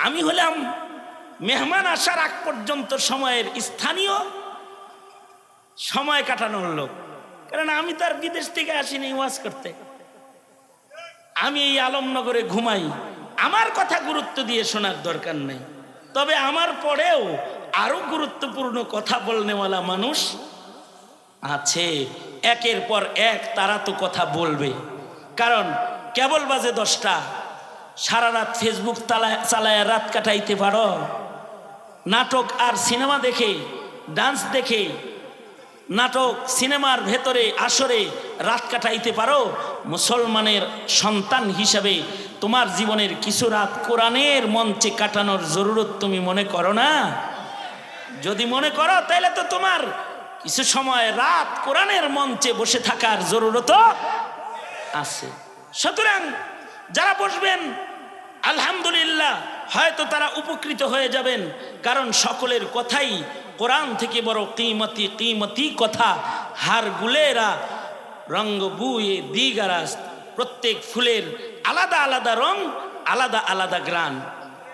আমি হলাম মেহমান আসার আগ পর্যন্ত সময়ের স্থানীয় সময় কাটানোর লোক, কারণ আমি তো আর বিদেশ থেকে আসিনি ওয়াজ করতে। আমি এই আলমনগরে ঘুমাই, আমার কথা গুরুত্ব দিয়ে শোনার দরকার নেই। তবে আমার পরেও আরো গুরুত্বপূর্ণ কথা বলনেওয়ালা মানুষ আছে, একের পর এক তারা তো কথা বলবে। কারণ কেবল বাজে 10টা, সারা রাত ফেসবুক চালায় রাত কাটাইতে পারো, নাটক আর সিনেমা দেখে, ডান্স দেখে, নাটক সিনেমার ভেতরে আসরে রাত কাটাইতে পারো। মুসলমানের সন্তান হিসাবে তোমার জীবনের কিছু রাত কোরআনের মঞ্চে কাটানোর জরুরত তুমি মনে করো না? যদি মনে করো তাহলে তো তোমার কিছু সময় রাত কোরআনের মঞ্চে বসে থাকার জরুরত আছে। সুতরাং যারা বসবেন আলহামদুলিল্লাহ, হয়তো তারা উপকৃত হয়ে যাবেন, কারণ সকলের কথাই কোরআন থেকে বড় কিমতি কিমতি কথা। হার গুলেরা রঙ্গ বুয়ে দিগারাস, প্রত্যেক ফুলের আলাদা আলাদা রং, আলাদা আলাদা গ্রান।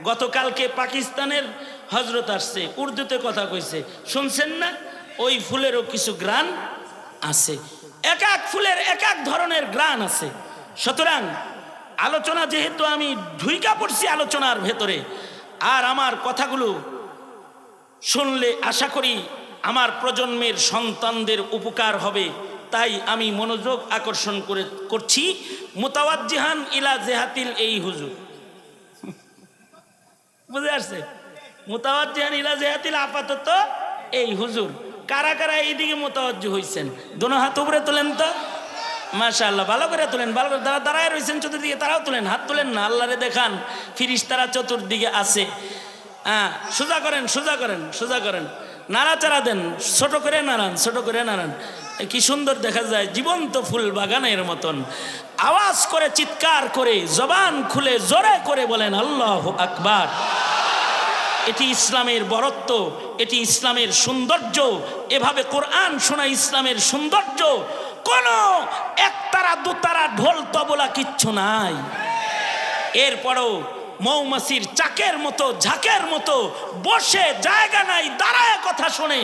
গতকালকে পাকিস্তানের হজরত আসছে, উর্দুতে কথা কইছে, শুনছেন না? ওই ফুলেরও কিছু গ্রান আছে, এক এক ফুলের এক এক ধরনের গ্রান আছে। সুতরাং আলোচনা, যেহেতু আমি ঢুইকা পড়ছি আলোচনার ভেতরে, আর আমার কথাগুলো শুনলে আশা করি আমার প্রজন্মের সন্তানদের উপকার হবে, তাই আমি মনোযোগ আকর্ষণ করছি। মুতাওয়াজ্জিহান ইলা জেহাতিল এই হুজুর, বুঝে আসছে? মুতাওয়াজ্জিহান ইলা জেহাতিল আপাতত এই হুজুর। কারা কারা এইদিকে মুতাওয়াজ্জি হইছেন? দোনো হাত উপরে তোলেন তো, মাশাআল্লাহ, ভালো করে তোলেন, ভালো করে। যারা দাঁড়ায় রয়েছেন চতুর্দিকে তারাও তোলেন, হাত তোলেন না, আল্লাহরে দেখান, ফিরিস্তারা চতুর্দিকে আছে। হ্যাঁ, সোজা করেন, সোজা করেন, সোজা করেন, নাড়াচাড়া দেন, ছোট করে নাড়ান, ছোট করে নাড়ান। কি সুন্দর দেখা যায়, জীবন্ত ফুল বাগানের মতন। আওয়াজ করে, চিৎকার করে, জবান খুলে জোরে করে বলেন আল্লাহু আকবার। এটি ইসলামের বরত্ব, এটি ইসলামের সৌন্দর্য। এভাবে কোরআন শোনা ইসলামের সৌন্দর্য। কোনো একতারা দুতারা ঢোল তবলা কিচ্ছু নাই। এরপরও মৌমাছির চাকের মতো, ঝাঁকের মতো বসে, জায়গা নাই, দাঁড়ায় কথা শোনে।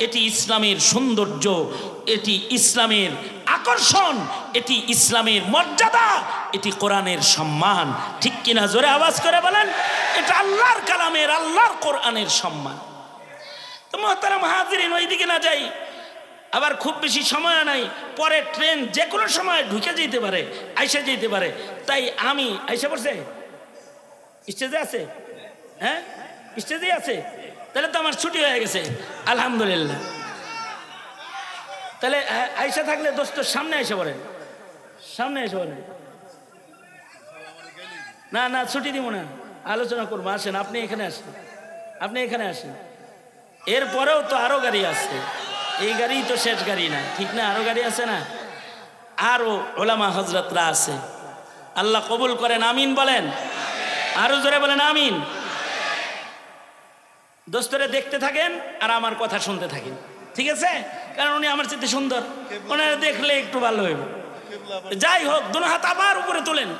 এটি ইসলামের সৌন্দর্য, এটি ইসলামের আকর্ষণ, এটি ইসলামের মর্যাদা, এটি কোরআনের সম্মান। ঠিক কিনা? জোরে আওয়াজ করে বলেন। এটা আল্লাহর কালামের, আল্লাহর কোরআনের সম্মান। তো মুহতারাম হাজিরিন, ওইদিকে না যাই, আবার খুব বেশি সময় নাই, পরে ট্রেন যে কোনো সময় ঢুকে যেতে পারে, আইসা যেতে পারে। তাই আমি আইসা পড়ছে, স্টেজে আছে, হ্যাঁ স্টেজে আছে, তাহলে তো আমার ছুটি হয়ে গেছে আলহামদুলিল্লাহ। তাহলে আইসা থাকলে দোস্ত সামনে এসে পড়েন, সামনে এসে পড়েন। না না, ছুটি দিব না, আলোচনা করবো। আসেন, আপনি এখানে আসেন, আপনি এখানে আসেন। এরপরেও তো আরো গাড়ি আছে, এই গাড়ি তো শেষ গাড়ি না, ঠিক না? আরো গাড়ি আছে না? আরো ওলামা হজরতরা আছে। আল্লাহ কবুল করেন, আমিন বলেন। আরো জোরে বলেন আমিন। দোস্তরে দেখতে থাকেন আর আমার কথা শুনতে থাকেন, ঠিক আছে? কারণ উনি আমার চেয়ে সুন্দর, ওনারা দেখলে একটু ভালো হইব। যাই হোক, দুনো হাত আবার উপরে তোলেন।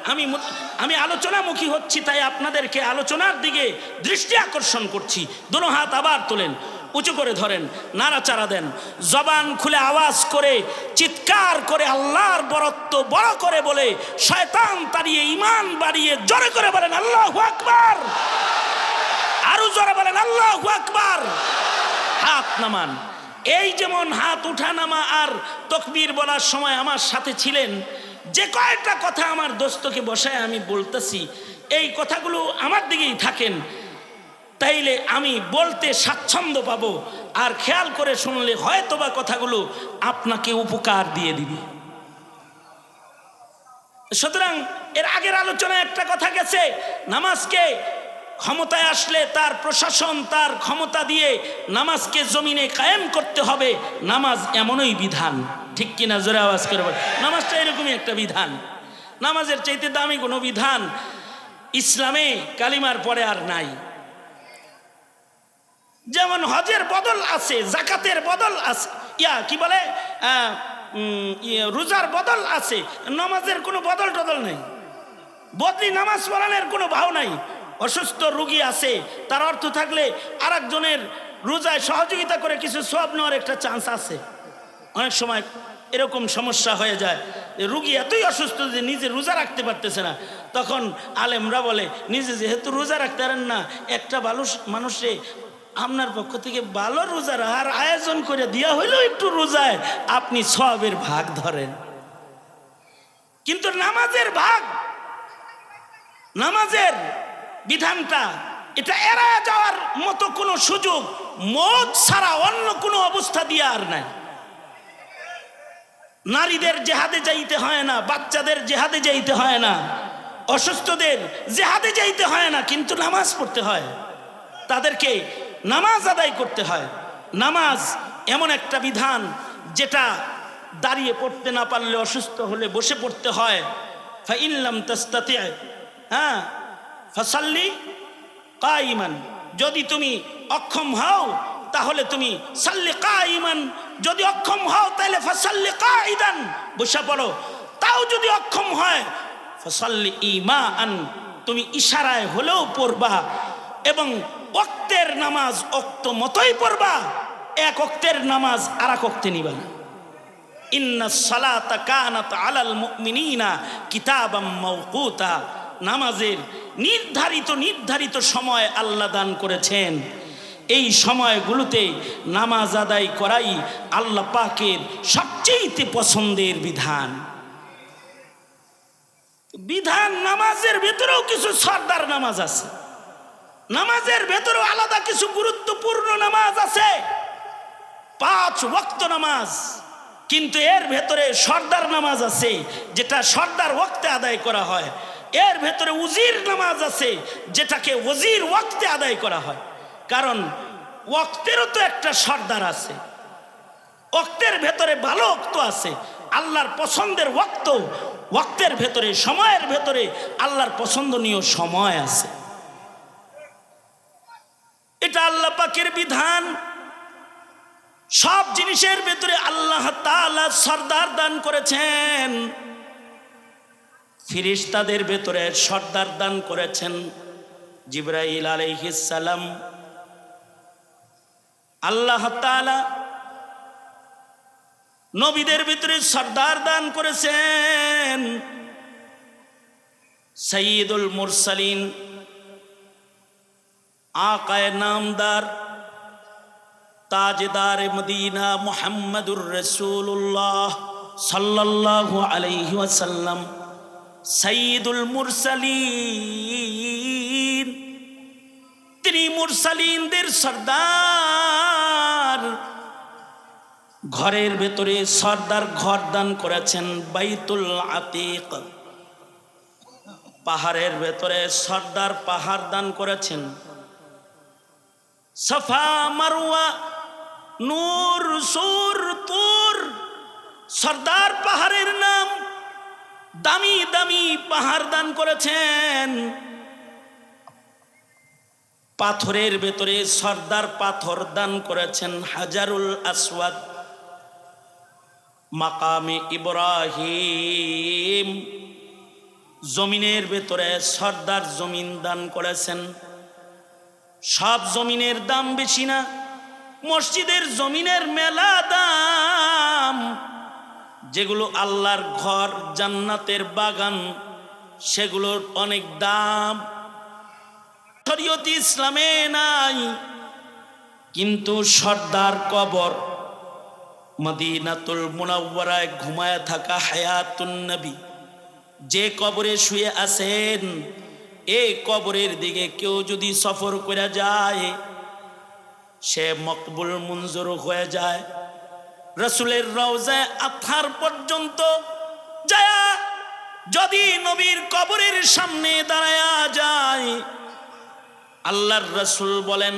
আমি আলোচনামুখী হচ্ছি, তাই আপনাদেরকে আলোচনার দিকে দৃষ্টি আকর্ষণ করছি। দুনো হাত আবার তোলেন, উঁচু করে ধরেন, নাড়াচাড়া দেন, জবান খুলে আওয়াজ করে, চিৎকার করে আল্লাহর বরত্ব বড় করে বলে, শয়তান তাড়িয়ে, ঈমান বাড়িয়ে জোরে করে বলেন আল্লাহু আকবার। আরো জোরে বলেন আল্লাহু আকবার। হাত নামান। এই যেমন হাত উঠা নামা আর তাকবীর বলার সময় আমার সাথে ছিলেন, যে কয়েকটা কথা আমার দোস্তকে বসায় আমি বলতেছি, এই কথাগুলো আমার দিকেই থাকেন, তাইলে আমি বলতে স্বাচ্ছন্দ্য পাবো। আর খেয়াল করে শুনলে হয়তোবা কথাগুলো আপনাকে উপকার দিয়ে দিবে। সুতরাং এর আগের আলোচনায় একটা কথা গেছে, নামাজকে ক্ষমতায় আসলে তার প্রশাসন, তার ক্ষমতা দিয়ে নামাজকে জমিনে কায়েম করতে হবে। নামাজ এমনই বিধান, ঠিক কিনা? জোরে আওয়াজ করে বল। নামাজটা এরকমই একটা বিধান। নামাজের চাইতে দামি কোনো বিধান ইসলামে কালিমার পরে আর নাই। যেমন হজের বদল আছে, জাকাতের বদল আছে, কি বলে, রোজার বদল আছে, নামাজের কোনো বদল টদল নেই। বদলি নামাজ পড়ানোর কোনো ভাও নাই। অসুস্থ রোগী আছে, তার অর্থ থাকলে আর একজনের রোজায় সহযোগিতা করে কিছু সওয়াব নেওয়ার একটা চান্স আছে। অনেক সময় এরকম সমস্যা হয়ে যায়, রোগী এতই অসুস্থ যে নিজে রোজা রাখতে পারতেছে না, তখন আলেমরা বলে, নিজে যেহেতু রোজা রাখতে পারেন না, একটা মানুষে আপনার পক্ষ থেকে ভালো রোজা রাখার আয়োজন করে দিয়া হইলেও একটু রোজায় আপনি সওয়াবের ভাগ ধরেন। কিন্তু নামাজের ভাগ, নামাজের বিধানটা, এটা এড়ায় যাওয়ার মতো কোনো সুযোগ মওত ছাড়া অন্য কোনো অবস্থা দিয়ে আর নাই। নারীদের জেহাদে যাইতে হয় না, বাচ্চাদের জেহাদে যাইতে হয় না, অসুস্থদের জেহাদে যাইতে হয় না, কিন্তু নামাজ পড়তে হয়, তাদেরকে নামাজ আদায় করতে হয়। নামাজ এমন একটা বিধান যেটা দাঁড়িয়ে পড়তে না পারলে, অসুস্থ হলে বসে পড়তে হয়। ফাইন লাম তাস্তাতি ফাসাল্লি কাইমান, যদি তুমি অক্ষম হও তাহলে তুমি সাল্লি কাইমান, যদি অক্ষম হও তাহলে ফাসাল্লি কাইদান, বসে পড়ো। তাও যদি অক্ষম হয়, ফসল্লি ইমান, তুমি ইশারায় হলেও পড়বা এবং ওয়াক্তের নামাজ ওয়াক্ত মতোই পড়বা, এক ওয়াক্তের নামাজ আর এক ওয়াক্তে নিবা না। ইন্নাস সালাতা কানাত আলাল মুমিনিনা কিতাবাম মাওকুতা, নামাজের নির্ধারিত সময় আল্লাহ দান করেছেন। এই সময়গুলোতে নামাজ আদায় করাই আল্লাহ পাকের সবচেয়ে পছন্দের বিধান। নামাজের ভেতরেও কিছু সরদার নামাজ আছে, নামাজের ভেতরেও আলাদা কিছু গুরুত্বপূর্ণ নামাজ আছে, 5 ওয়াক্ত নামাজ। কিন্তু এর ভেতরে সরদার নামাজ আছে যেটা সরদার ওয়াক্তে আদায় করা হয়, এর ভেতরে উজির নামাজ আছে যেটাকে ওজির ওয়াক্তে আদায় করা হয়। কারণ ওয়াক্তেরও তো একটা সরদার আছে, ওয়াক্তের ভেতরে ভালো ওয়াক্ত আছে, আল্লাহর পছন্দের ওয়াক্ত, ওয়াক্তের ভেতরে সময়ের ভেতরে আল্লাহর পছন্দনীয় সময় আছে। এটা আল্লাহ পাকের বিধান। সব জিনিসের ভেতরে আল্লাহ তাআলা সরদার দান করেছেন। ফেরেশতাদের ভেতরে সরদার দান করেছেন জিবরাইল আলাইহিস সালাম। আল্লাহ তাআলা নবীদের ভিতরে সরদার দান করেছেন সাইয়্যিদুল মুরসালিন, আকায়ে নামদার, তাজদার মদিনা মুহাম্মদুর রাসূলুল্লাহ সাল্লাল্লাহু আলাইহি ওয়াসাল্লাম, সাইয়্যিদুল মুরসালিন, তিনি মুরসালিনদের সরদার। ঘরের ভেতরে সরদার ঘর দান করেছেন বাইতুল আতিক, পাহাড়ের ভেতরে সরদার পাহাড় দান করেছেন। সাফা মারওয়া নূর সুর তুর সরদার পাহাড়ের নাম, দামি দামি পাহাড় দান করেছেন। পাথরের ভেতরে সরদার পাথর দান করেছেন হাজারুল আসওয়াদ, মাকামে ইব্রাহিম। জমিনের ভেতরে সরদার জমিন দান করেছেন। সব জমিনের দাম বেশি না, মসজিদের জমিনের মেলা দাম। যেগুলো আল্লাহর ঘর, জান্নাতের বাগান, সেগুলোর অনেক দাম। শরীয়ত ইসলামে নাই, কিন্তু সরদার কবর মদিনাতুল মুনাওয়ারায় ঘুমায় থাকা হায়াতুন নবী, যে কবরে শুয়ে আছেন, এই কবরের দিকে কেউ যদি সফর করে যায়, সে মকবুল মঞ্জুর হয়ে যায়। রাসূলের রওজায়ে আতহার পর্যন্ত যায় যদি নবীর কবরের সামনে দাঁড়ায়া যায়, আল্লাহর রাসূল বলেন,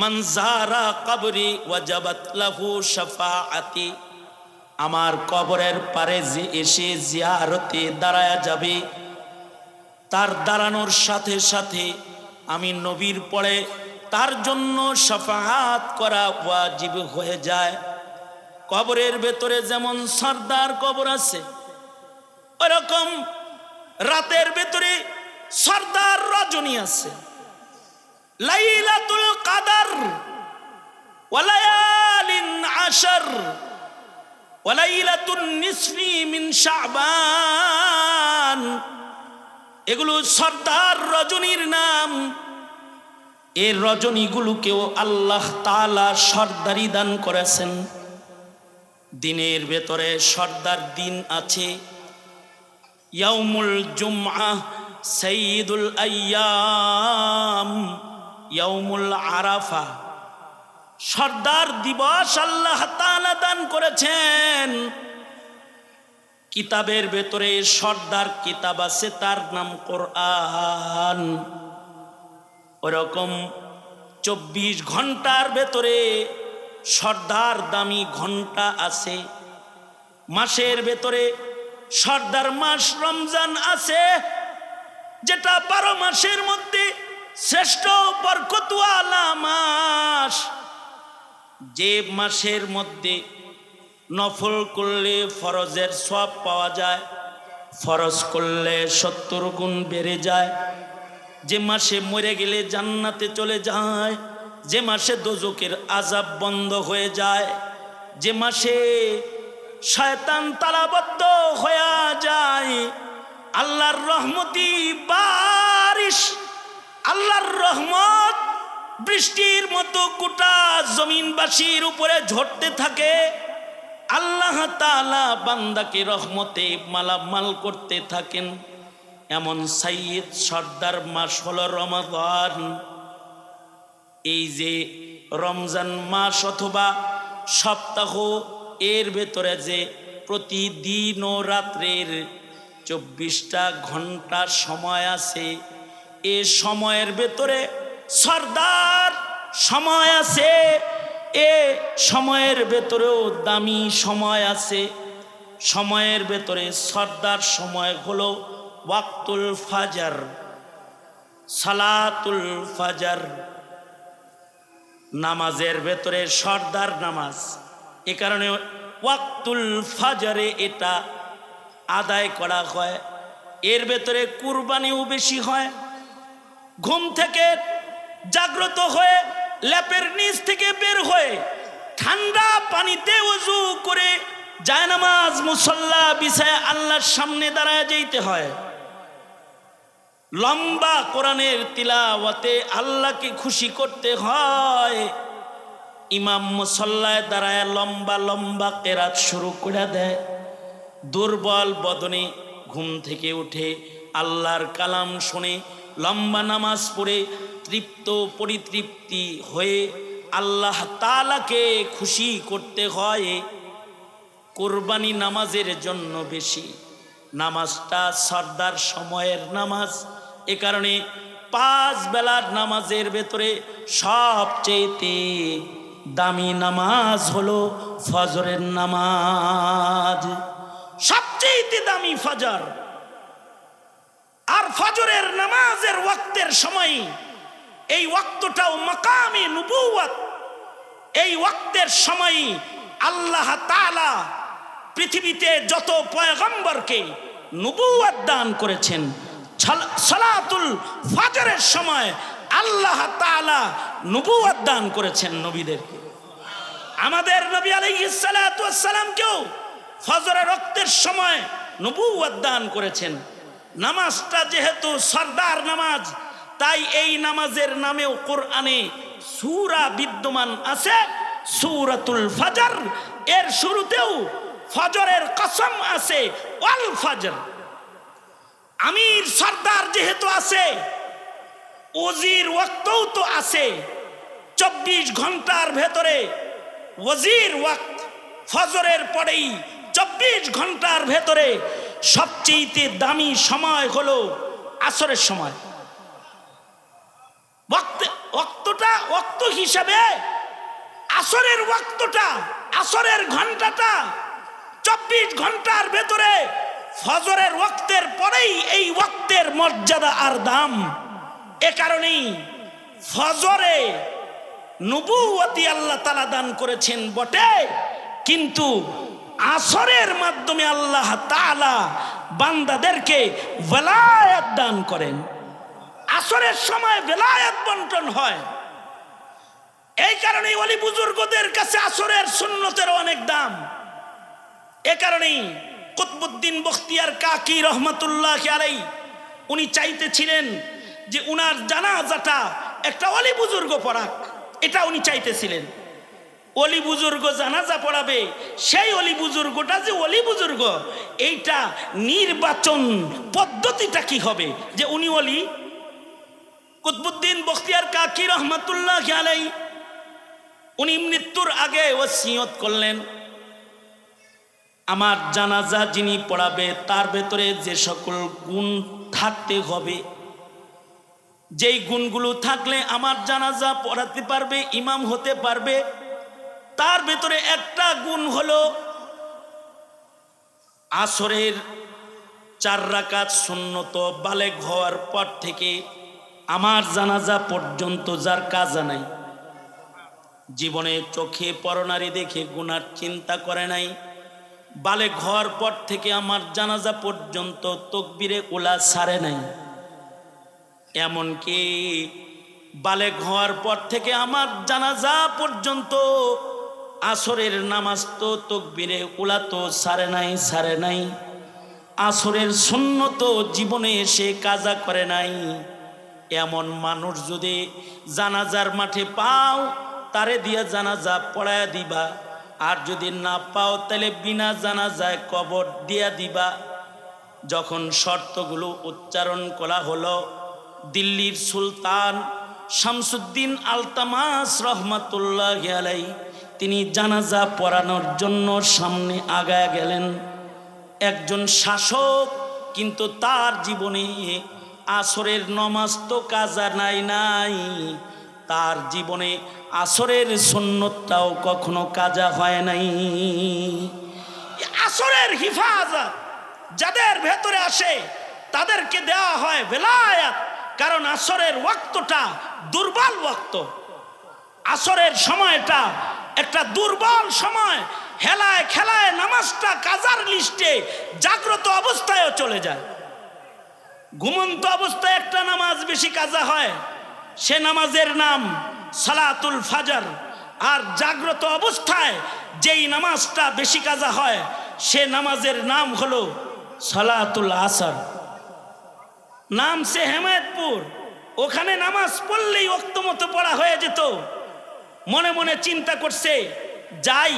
মান যারা কবরি ওয়াজাবাত লাহু শাফাআতি, আমার কবরের পারে যে এসে জিয়ারতে দাঁড়ায়া যাবে, তার দাঁড়ানোর সাথে সাথে আমি নবীর পরে তার জন্য শাফাআত করা ওয়াজিব হয়ে যায়। কবরের ভেতরে যেমন সরদার কবর আছে, ওরকম রাতের ভেতরে সরদার রজনী আছে। লাইলাতুল কদর ওয়া লায়ালিন আশর ওয়া লাইলাতুন নিসফি মিন শাবান, এগুলো সরদার রজনীর নাম। এই রজনীগুলোকেও আল্লাহ তাআলা সরদারি দান করেছেন। দিনের ভেতরে সরদার দিন আছে। ইয়াউমুল জুমআহ সাইয়্যিদুল আইয়াম, ইয়াউমুল আরাফা সরদার দিবস আল্লাহ তাআলা দান করেছেন। কিতাবের ভেতরে সরদার কিতাব আছে, তার নাম কোরআন। ওরকম 24 ঘন্টার ভেতরে সরদার দামি ঘন্টা আছে। মাসের ভেতরে সরদার মাস রমজান আছে, যেটা 12 মাসের মধ্যে শ্রেষ্ঠ বরকতওয়ালা মাস। যে মাসের মধ্যে নফল করলে ফরজের সওয়াব পাওয়া যায়, ফরজ করলে 70 গুণ বেড়ে যায়, যে মাসে মরে গেলে জান্নাতে চলে যায়, যে মাসে দোজখের আযাব বন্ধ হয়ে যায়, যে মাসে শয়তান তালাবদ্ধ হয়ে যায়, আল্লাহর রহমতি বারিশ, আল্লাহর রহমত বৃষ্টির মতো গোটা জমিনবাসীর উপরে ঝরতে থাকে। আল্লাহ তাআলা বান্দাকে রহমতে মালামাল করতে থাকেন। এমন সাইয়্যিদ সর্দার মাস হলো রমাদান। এই যে রমজান মাস অথবা সপ্তাহ, এর ভেতরে যে প্রতিদিন ও রাত্রের 24টা ঘন্টা সময় আছে, এ সময়ের ভেতরে সর্দার সময় আছে, এ সময়ের ভেতরেও দামি সময় আছে। সময়ের ভেতরে সর্দার সময় হলো ওয়াক্তুল ফাজর, সালাতুল ফাজর। নামাজের ভেতরে সর্দার নামাজ, এ কারণে ওয়াক্তুল ফাজরে এটা আদায় করা হয়। এর ভেতরে কুরবানিও বেশি হয়। ঘুম থেকে জাগ্রত হয়ে ল্যাপের নিচ থেকে বের হয়ে ঠান্ডা পানিতে ওযু করে জায়নামাজ মুসল্লা বিছায় আল্লাহর সামনে দাঁড়ায় যেতে হয়। লম্বা কোরআনের তিলাওয়াতে আল্লাহকে খুশি করতে হয়। ইমাম মুসল্লায় দাঁড়ায় লম্বা লম্বা কেরাত শুরু করে দেয়। দুর্বল বদনে ঘুম থেকে উঠে আল্লাহর কালাম শুনে লম্বা নামাজ পড়ে তৃপ্ত পরিতৃপ্তি হয়ে আল্লাহ তাআলাকে খুশি করতে হয়। কুরবানি নামাজের জন্য বেশি। নামাজটা সর্দার সময়ের নামাজ, এ কারণে 5 বেলার নামাজের ভেতরে সবচেয়ে দামি নামাজ হলো ফজরের নামাজ। সবচেয়ে দামি ফজর। আর ফজরের নামাজের ওয়াক্তের সময়, এই ওয়াক্তটাও মাকামে নবুওয়াত। এই ওয়াক্তের সময় আল্লাহ তাআলা পৃথিবীতে যত পয়গম্বরকে নবুওয়াত দান করেছেন, সালাতুল ফজরের সময় আল্লাহ তাআলা নবুওয়াত দান করেছেন নবীদেরকে। আমাদের নবী আলাইহিস সালাতু ওয়াস সালামকেও ফজরের ওয়াক্তের সময় নবুওয়াত দান করেছেন। নামাজটা যেহেতু সরদার নামাজ, তাই এই নামাজের নামেও কোরআনে সূরা বিদ্যমান আছে, সূরাতুল ফজর। এর শুরুতেও ফজরের কসম আছে, ওয়াল ফজর। আমির সরদার যেহেতু আছে, ওজির ওয়াক্তও তো আছে। 24 ঘন্টার ভেতরে ওজির ওয়াক্ত ফজরের পরেই 24 ঘন্টার ভেতরে সবচেয়ে দামি সময় হলো আসরের সময়। ওয়াক্ত হিসাবে আসরের ওয়াক্তটা, আসরের ঘন্টাটা 24 ঘন্টার ভেতরে ফজরের ওয়াক্তের পরেই এই ওয়াক্তের মর্যাদা আর দাম। এ কারণেই ফজরে নবুওয়াতি আল্লাহ তাআলা দান করেছেন বটে, কিন্তু আসরের মাধ্যমে আল্লাহ তাআলা বান্দাদেরকে ভেলায়াত দান করেন। আসরের সময় ভেলায়াত বন্টন হয়। এই কারণেই ওলি বুজুর্গদের কাছে আসরের সুন্নতের অনেক দাম। এ কারণেই কুতবুদ্দিন বখতিয়ার কাকি রহমাতুল্লাহ আলাইহি উনি চাইতেছিলেন যে উনার জানাজাটা একটা ওলি বুজুর্গ পড়াক, এটা উনি চাইতেছিলেন। ওলি বুজুর্গ জানাজা পড়াবে, সেই ওলি বুজুর্গটা যে ওলি বুজুর্গ, এইটা নির্বাচন পদ্ধতিটা কি হবে যে উনি ওলি? কুতবুদ্দিন বখতিয়ার কাকি রহমাতুল্লাহ আলাইহি উনি মৃত্যুর আগে ওসিয়ত করলেন, আমার জানাজা যিনি পড়াবে তার ভেতরে যে সকল গুণ থাকতে হবে, যেই গুণগুলো থাকলে আমার জানাজা পড়াতে পারবে, ইমাম হতে পারবে, তার ভেতরে একটা গুণ হলো আসরের 4 রাকাত সুন্নত বালেগ হওয়ার পর থেকে আমার জানাজা পর্যন্ত যার কাজা নাই, জীবনে চোখে পরনারী দেখে গুনার চিন্তা করে নাই, বালেগ হওয়ার পর থেকে আমার জানাজা পর্যন্ত তাকবীরে উলা ছাড়ে নাই। এমনকি বালেগ হওয়ার পর থেকে আমার জানাজা পর্যন্ত আসরের নামাজ তো তাকবীরে উলা তো ছাড়ে নাই। আসরের সুন্নত জীবনে এসে কাজা করে নাই। এমন মানুষ যদি জানাজার মাঠে পাও, তারে দিয়া জানাজা পড়ায়া দিবা। আর যদি না পাও তাহলে বিনা জানাজায় কবর দিয়া দিবা। যখন শর্তগুলো উচ্চারণ করা হলো, দিল্লির সুলতান শামসুদ্দিন আলতামাস রহমাতুল্লাহি আলাইহি তিনি জানাজা পড়ানোর জন্য সামনে আগায়া গেলেন। একজন শাসক, কিন্তু তার জীবনে আসরের নমাজ তো কাজা নাই। তার জীবনে আসরের সুন্নতটাও কখনো কাজা হয় নাই। আসরের হিফাজত যাদের ভেতরে আসে তাদেরকে দেওয়া হয় ভেলায়াত। কারণ আসরের ওয়াক্তটা দুর্বল ওয়াক্ত, আসরের সময়টা একটা দুর্বল সময়। হেলায় খেলায় নামাজটা কাজার লিস্টে জাগ্রত অবস্থায়ও চলে যায়। ঘুমন্ত অবস্থায় একটা নামাজ বেশি কাজা হয়, সে নামাজের নাম সালাতুল ফাজর। আর জাগ্রত অবস্থায় যেই নামাজটা বেশি কাজা হয়, সে নামাজের নাম হলো সালাতুল আসর। নাম সে হেমায়তপুর, ওখানে নামাজ পড়লেই ওক্ত মতো পড়া হয়ে যেত। মনে মনে চিন্তা করছে, যাই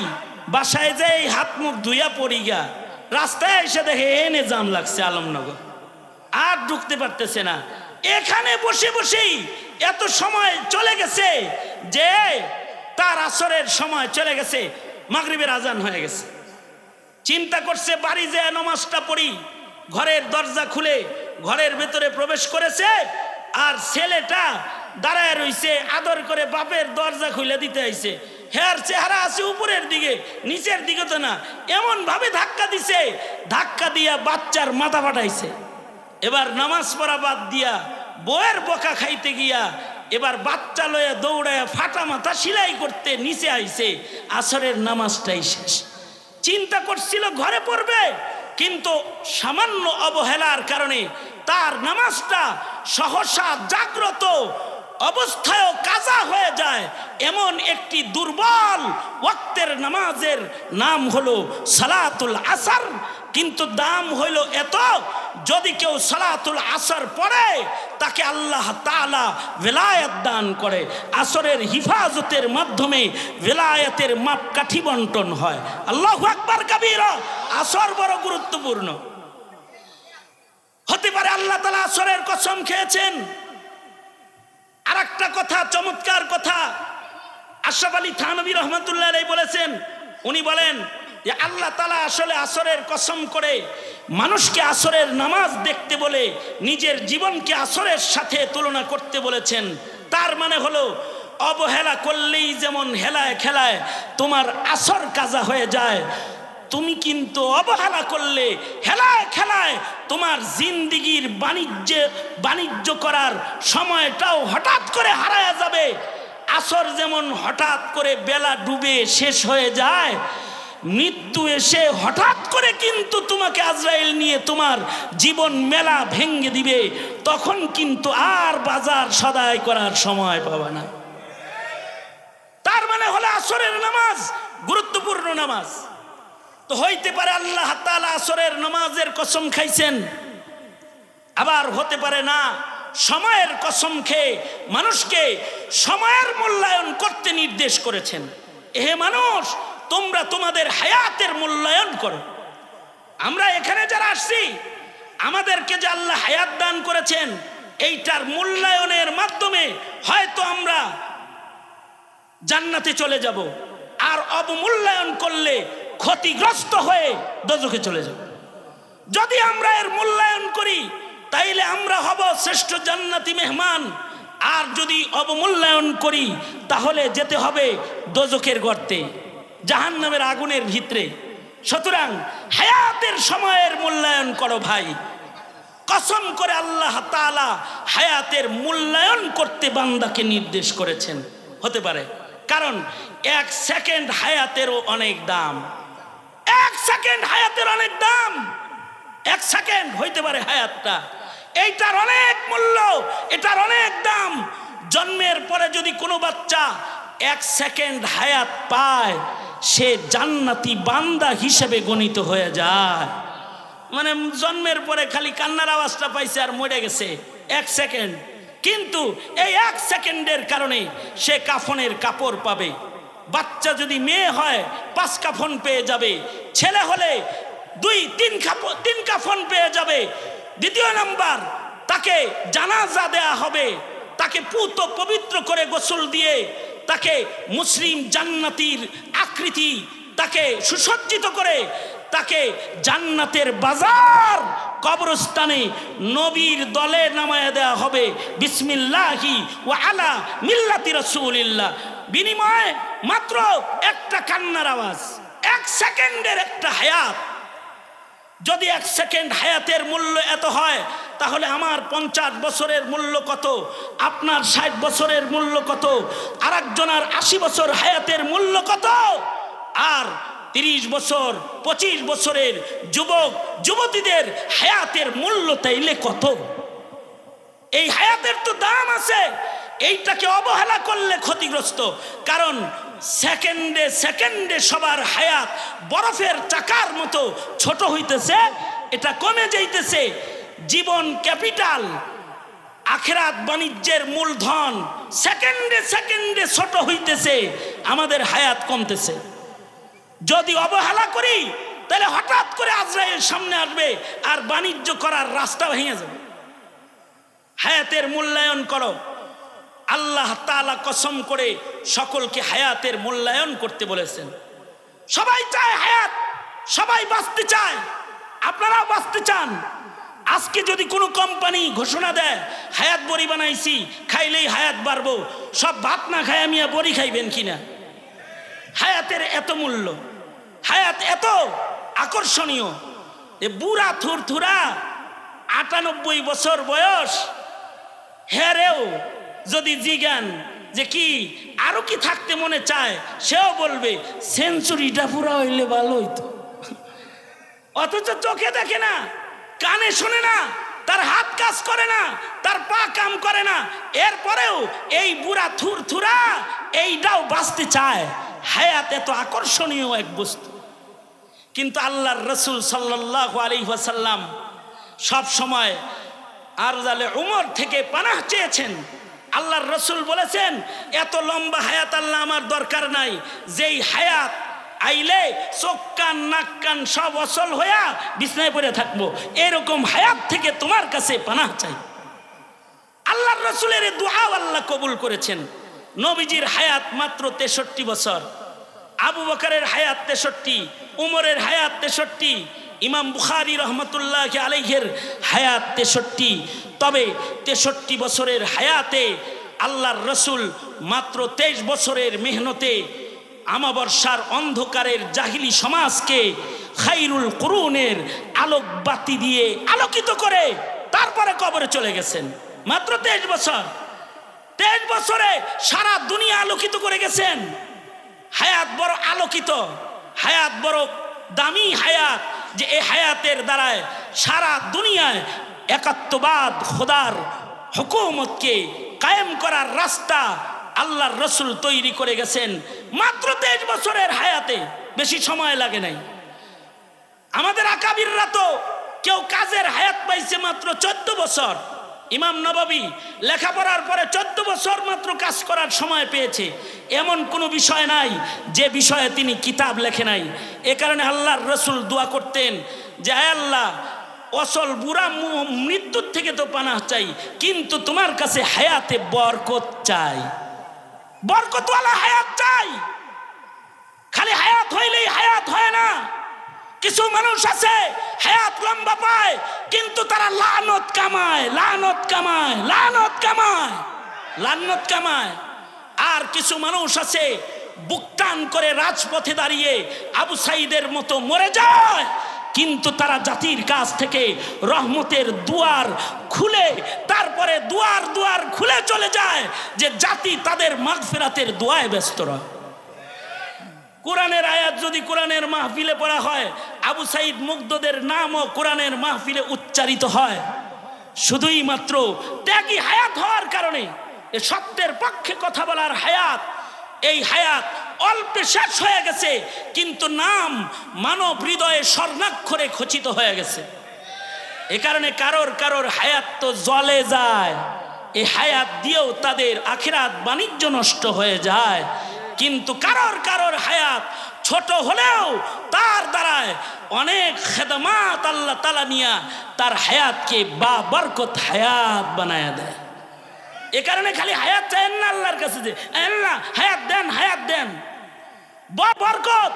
বাসায় যাই হাত মুখ ধুইয়া পড়ি গা। রাস্তায় এসে দেখে এনে জাম লাগছে আলমনগর, আর ঢুকতে পারতেছে না। এখানে বসে বসেই এত সময় চলে গেছে যে তার আসরের সময় চলে গেছে, মাগরিবের আজান হয়ে গেছে। চিন্তা করছে বাড়ি যেয়ে নামাজটা পড়ি। ঘরের দরজা খুলে ঘরের ভেতরে প্রবেশ করেছে, আর ছেলেটা দাঁড়ায় রইছে, আদর করে বাপের দরজা খুলে দিতে আইছে। হেয়ার চেহারা আছে উপরের দিকে, নিচের দিকে তো না। এমন ভাবে ধাক্কা দিছে, ধাক্কা দিয়া বাচ্চার মাথা ফাটাইছে। এবার নামাজ পড়া বাদ দিয়া বউয়ের বকা খাইতে গিয়া এবার বাচ্চা লয়ে দৌড়ায় ফাটা মাথা সিলাই করতে নিচে আইছে। আসরের নামাজটাই শেষ। চিন্তা করছিল ঘরে পড়বে, কিন্তু সামান্য অবহেলার কারণে তার নামাজটা সহসা জাগ্রত অবস্থায়ও কাজা হয়ে যায়। এমন একটি দুর্বল ওয়াক্তের নামাজের নাম হলো সালাতুল আসর। কিন্তু দাম হইল এত, যদি কেউ সালাতুল আসর পড়ে তাকে আল্লাহ তাআলা ভেলায়াত দান করে। আসরের হিফাজতের মাধ্যমে ভেলায়াতের মাপকাঠি বন্টন হয়। আল্লাহু আকবার কাবীরা। আসর বড় গুরুত্বপূর্ণ। হতে পারে আল্লাহ তাআলা আসরের কসম খেয়েছেন। আর একটা কথা, চমৎকার কথা, আশরাফ আলী থানভী রহমাতুল্লাহ আলাইহি বলেছেন। উনি বলেন যে আল্লাহ তাআলা আসলে আসরের কসম করে মানুষকে আসরের নামাজ দেখতে বলে নিজের জীবনকে আসরের সাথে তুলনা করতে বলেছেন। তার মানে হলো, অবহেলা করলেই যেমন হেলায় খেলায় তোমার আসর কাজা হয়ে যায়, তুমি অবহেলা করলে হেলায় খেলায় তোমার জিন্দিগির বাণিজ্য করার সময়টাও হঠাৎ করে হারায়া যাবে। আসর যেমন হঠাৎ করে বেলা ডুবে শেষ হয়ে যায়, মৃত্যু এসে হঠাৎ করে কিন্তু তোমাকে আজরাইল নিয়ে তোমার জীবন মেলা ভেঙে দিবে। তখন কিন্তু আর বাজার সদাই করার সময় পাবে না। তার মানে হলো আসরের নামাজ গুরুত্বপূর্ণ নামাজ। তো হইতে পারে আল্লাহ তাআলা আসরের নামাজের কসম খাইছেন, আবার হতে পারে না সময়ের কসম খেয়ে মানুষকে সময়ের মূল্যায়ন করতে নির্দেশ করেছেন। হে মানুষ, তোমরা তোমাদের হায়াতের মূল্যায়ন করো। আমরা এখানে যারা আসছি, আমাদেরকে যে আল্লাহ হায়াত দান করেছেন, এইটার মূল্যায়নের মাধ্যমে হয়তো আমরা জান্নাতে চলে যাব। আর অবমূল্যায়ন করলে ক্ষতিগ্রস্ত হয়ে দোজখে চলে যাব। যদি আমরা এর মূল্যায়ন করি তাইলে আমরা হব শ্রেষ্ঠ জান্নাতি মেহমান। আর যদি অবমূল্যায়ন করি তাহলে যেতে হবে দোজখের গর্তে, জাহান্নামের আগুনের ভিতরে। সুতরাং হায়াতের সময়ের মূল্যায়ন করো ভাই। কসম করে আল্লাহ তাআলা হায়াতের মূল্যায়ন করতে বান্দাকে নির্দেশ করেছেন। হতে পারে কারণ এক সেকেন্ড হায়াতেরও অনেক দাম। এক সেকেন্ড হায়াতের অনেক দাম। এক সেকেন্ড হইতে পারে হায়াতটা, এইটার অনেক মূল্য, এটার অনেক দাম। জন্মের পরে যদি কোনো বাচ্চা এক সেকেন্ড হায়াত পায়, সে জান্নাতি বান্দা হিসেবে গণিত হয়ে যায়। মানে জন্মের পরে খালি কান্নার আওয়াজটা পাইছে আর মরে গেছে এক সেকেন্ড, কিন্তু এই এক সেকেন্ডের কারণে সে কাফনের কাপড় পাবে। বাচ্চা যদি মেয়ে হয় 5 কাফন পেয়ে যাবে, ছেলে হলে 2-3 কাফন পেয়ে যাবে। দ্বিতীয় নাম্বার, তাকে জানাজা দেয়া হবে, তাকে পুত পবিত্র করে গোসল দিয়ে তাকে মুসলিম জান্নাতীর আকৃতি, তাকে সুসজ্জিত করে তাকে জান্নাতের বাজার কবরস্থানে নবীর দলে নামায়া দেওয়া হবে। বিসমিল্লাহি ওয়া আলা মিল্লাতি রাসূলিল্লাহ। বিনিময়ে মাত্র একটা কান্নার আওয়াজ, এক সেকেন্ডের একটা হায়াত। যদি এক সেকেন্ড হায়াতের মূল্য এত হয়, তাহলে আমার 50 বছরের মূল্য কত, আপনার 60 বছরের মূল্য কত, আর একজনের 80 বছর হায়াতের মূল্য কত, আর 30 বছর 25 বছরের যুবক যুবতীদের হায়াতের মূল্য তাইলে কত? এই হায়াতের তো দাম আছে। এইটাকে অবহেলা করলে ক্ষতিগ্রস্ত। কারণ সেকেন্ডে সেকেন্ডে সবার হায়াত বরফের চাকার মতো ছোট হইতেছে, এটা কমে যাইতেছে। জীবন ক্যাপিটাল, আখিরাত বাণিজ্যের মূলধন, সেকেন্ডে সেকেন্ডে ছোট হইতেছে, আমাদের হায়াত কমতেছে। যদি অবহেলা করি তাহলে হঠাৎ করে আজরাইল সামনে আসবে আর বাণিজ্য করার রাস্তা ভেঙে যাবে। হায়াতের মূল্যায়ন করো। আল্লাহ তাআলা কসম করে সকলকে হায়াতের মূল্যায়ন করতে বলেছেন। সবাই চায় হায়াত, সবাই বাঁচতে চায়, আপনারাও বাঁচতে চান। আজকে যদি কোনো কোম্পানি ঘোষণা দেয় হায়াত বড়ি বানাইছি, খাইলেই হায়াত বাড়বো, সব ভাত না খায় মিয়া বড়ি খাইবেন কিনা? হায়াতের এত মূল্য, হায়াত এত আকর্ষণীয়। এ বুড়া থুরথুরা 98 বছর বয়স, হেরেও যদি জিজ্ঞান যে কি আরো কি থাকতে মনে চায়, সেও বলবে সেঞ্চুরিটা পুরা হইলে ভালো হইতো। অথচ চোখে দেখে না, কানে শোনে না, তার হাত কাজ করে না, তার পা কাম করে না, এরপরেও এই বুড়া থুরথুরা এইটাও বাঁচতে চায়। হায়াত এত আকর্ষণীয় এক বস্তু। কিন্তু আল্লাহর রাসূল সাল্লাল্লাহু আলাইহি ওয়াসাল্লাম সব সময় আরজালে উমর থেকে পানাহ চেয়েছেন। আল্লাহর রাসূল বলেছেন, এত লম্বা হায়াত আল্লাহ আমার দরকার নাই, যেই হায়াত আইলে চোখ কান নাক কান সব অচল হইয়া বিছনায় পড়ে থাকবো, এরকম হায়াত থেকে তোমার কাছে পানাহ চাই। আল্লাহর রাসূলের দোয়া আল্লাহ কবুল করেছেন। নবীজির হায়াত মাত্র 63 বছর, আবু বকরের হায়াত 63, উমরের হায়াত 63, ইমাম বুখারী রহমতুল্লাহি আলাইহির হায়াত 63। তবে 63 বছরের হায়াতে আল্লাহর রাসূল মাত্র 23 বছরের মেহনতে আমাবর্ষার অন্ধকারের জাহিলি সমাজকে খায়রুল কুরুনের আলোক বাতি দিয়ে আলোকিত করে তারপরে কবরে চলে গেছেন। মাত্র 23 বছর, 23 বছরে সারা দুনিয়া আলোকিত করে গেছেন। হায়াত বড় আলোকিত, হায়াত বড় দামি হায়াত, যে এই হায়াতের দ্বারায় সারা দুনিয়ায় একাত্মবাদ খোদার হুকুমতকে কায়েম করার রাস্তা আল্লাহর রাসূল তৈরি করে গেছেন মাত্র 23 বছরের হায়াতে। বেশি সময় লাগে নাই। আমাদের আকাবিররা তো কেউ কাজের হায়াত পাইছে মাত্র 14 বছর। ইমাম নববী লেখাপড়ার পরে 14 বছর মাত্র কাজ করার সময় পেয়েছে। এমন কোনো বিষয় নাই যে বিষয়ে তিনি কিতাব লেখে নাই। এ কারণে আল্লাহর রাসূল দোয়া করতেন যে আয় আল্লাহ, অসল বুড়া মৃত্যুর থেকে তো পানাহ চাই, কিন্তু তোমার কাছে হায়াতে বরকত চাই, বরকতওয়ালা হায়াত চাই। খালি হায়াত হইলেই হায়াত হয় না। কিছু মানুষ আছে হায়াত লম্বা পায়, কিন্তু তারা লানত কামায়, লানত কামায়, লানত কামায়, লানত কামায়। আর কিছু মানুষ আছে বুক টান করে রাজপথে দাঁড়িয়ে আবু সাইদের মতো মরে যায়, কিন্তু তারা জাতির কাছ থেকে রহমতের দুয়ার খুলে তারপরে দুয়ার দুয়ার খুলে চলে যায়, যে জাতি তাদের মাগফিরাতের দোয়ায় ব্যস্ত রয়। কোরআনের আয়াত যদি কোরআনের মাহফিলে পড়া হয়, আবু সাইদ মুগ্ধদের নামও কোরআনের মাহফিলে উচ্চারিত হয়, শুধুই মাত্র ত্যাগী হায়াত হওয়ার কারণে। এ সত্যের পক্ষে কথা বলার হায়াত, এই হায়াত অল্পে শেষ হয়ে গেছে, কিন্তু নাম মানব হৃদয়ে স্বর্ণাক্ষরে খচিত হয়ে গেছে। এ কারণে কারোর কারোর হায়াত তো জলে যায়, এই হায়াত দিয়েও তাদের আখিরাত বাণিজ্য নষ্ট হয়ে যায়। কিন্তু কারোর কারোর হায়াত ছোট হলেও তার দ্বারায় অনেক খেদমাত আল্লাহ তাআলা নিয়া তার হায়াতকে বা বরকত হায়াত বানায়া দেয়। এ কারণে খালি হায়াত চাইেন না আল্লাহর কাছে, যে আল্লাহ হায়াত দেন, হায়াত দেন, বরকত।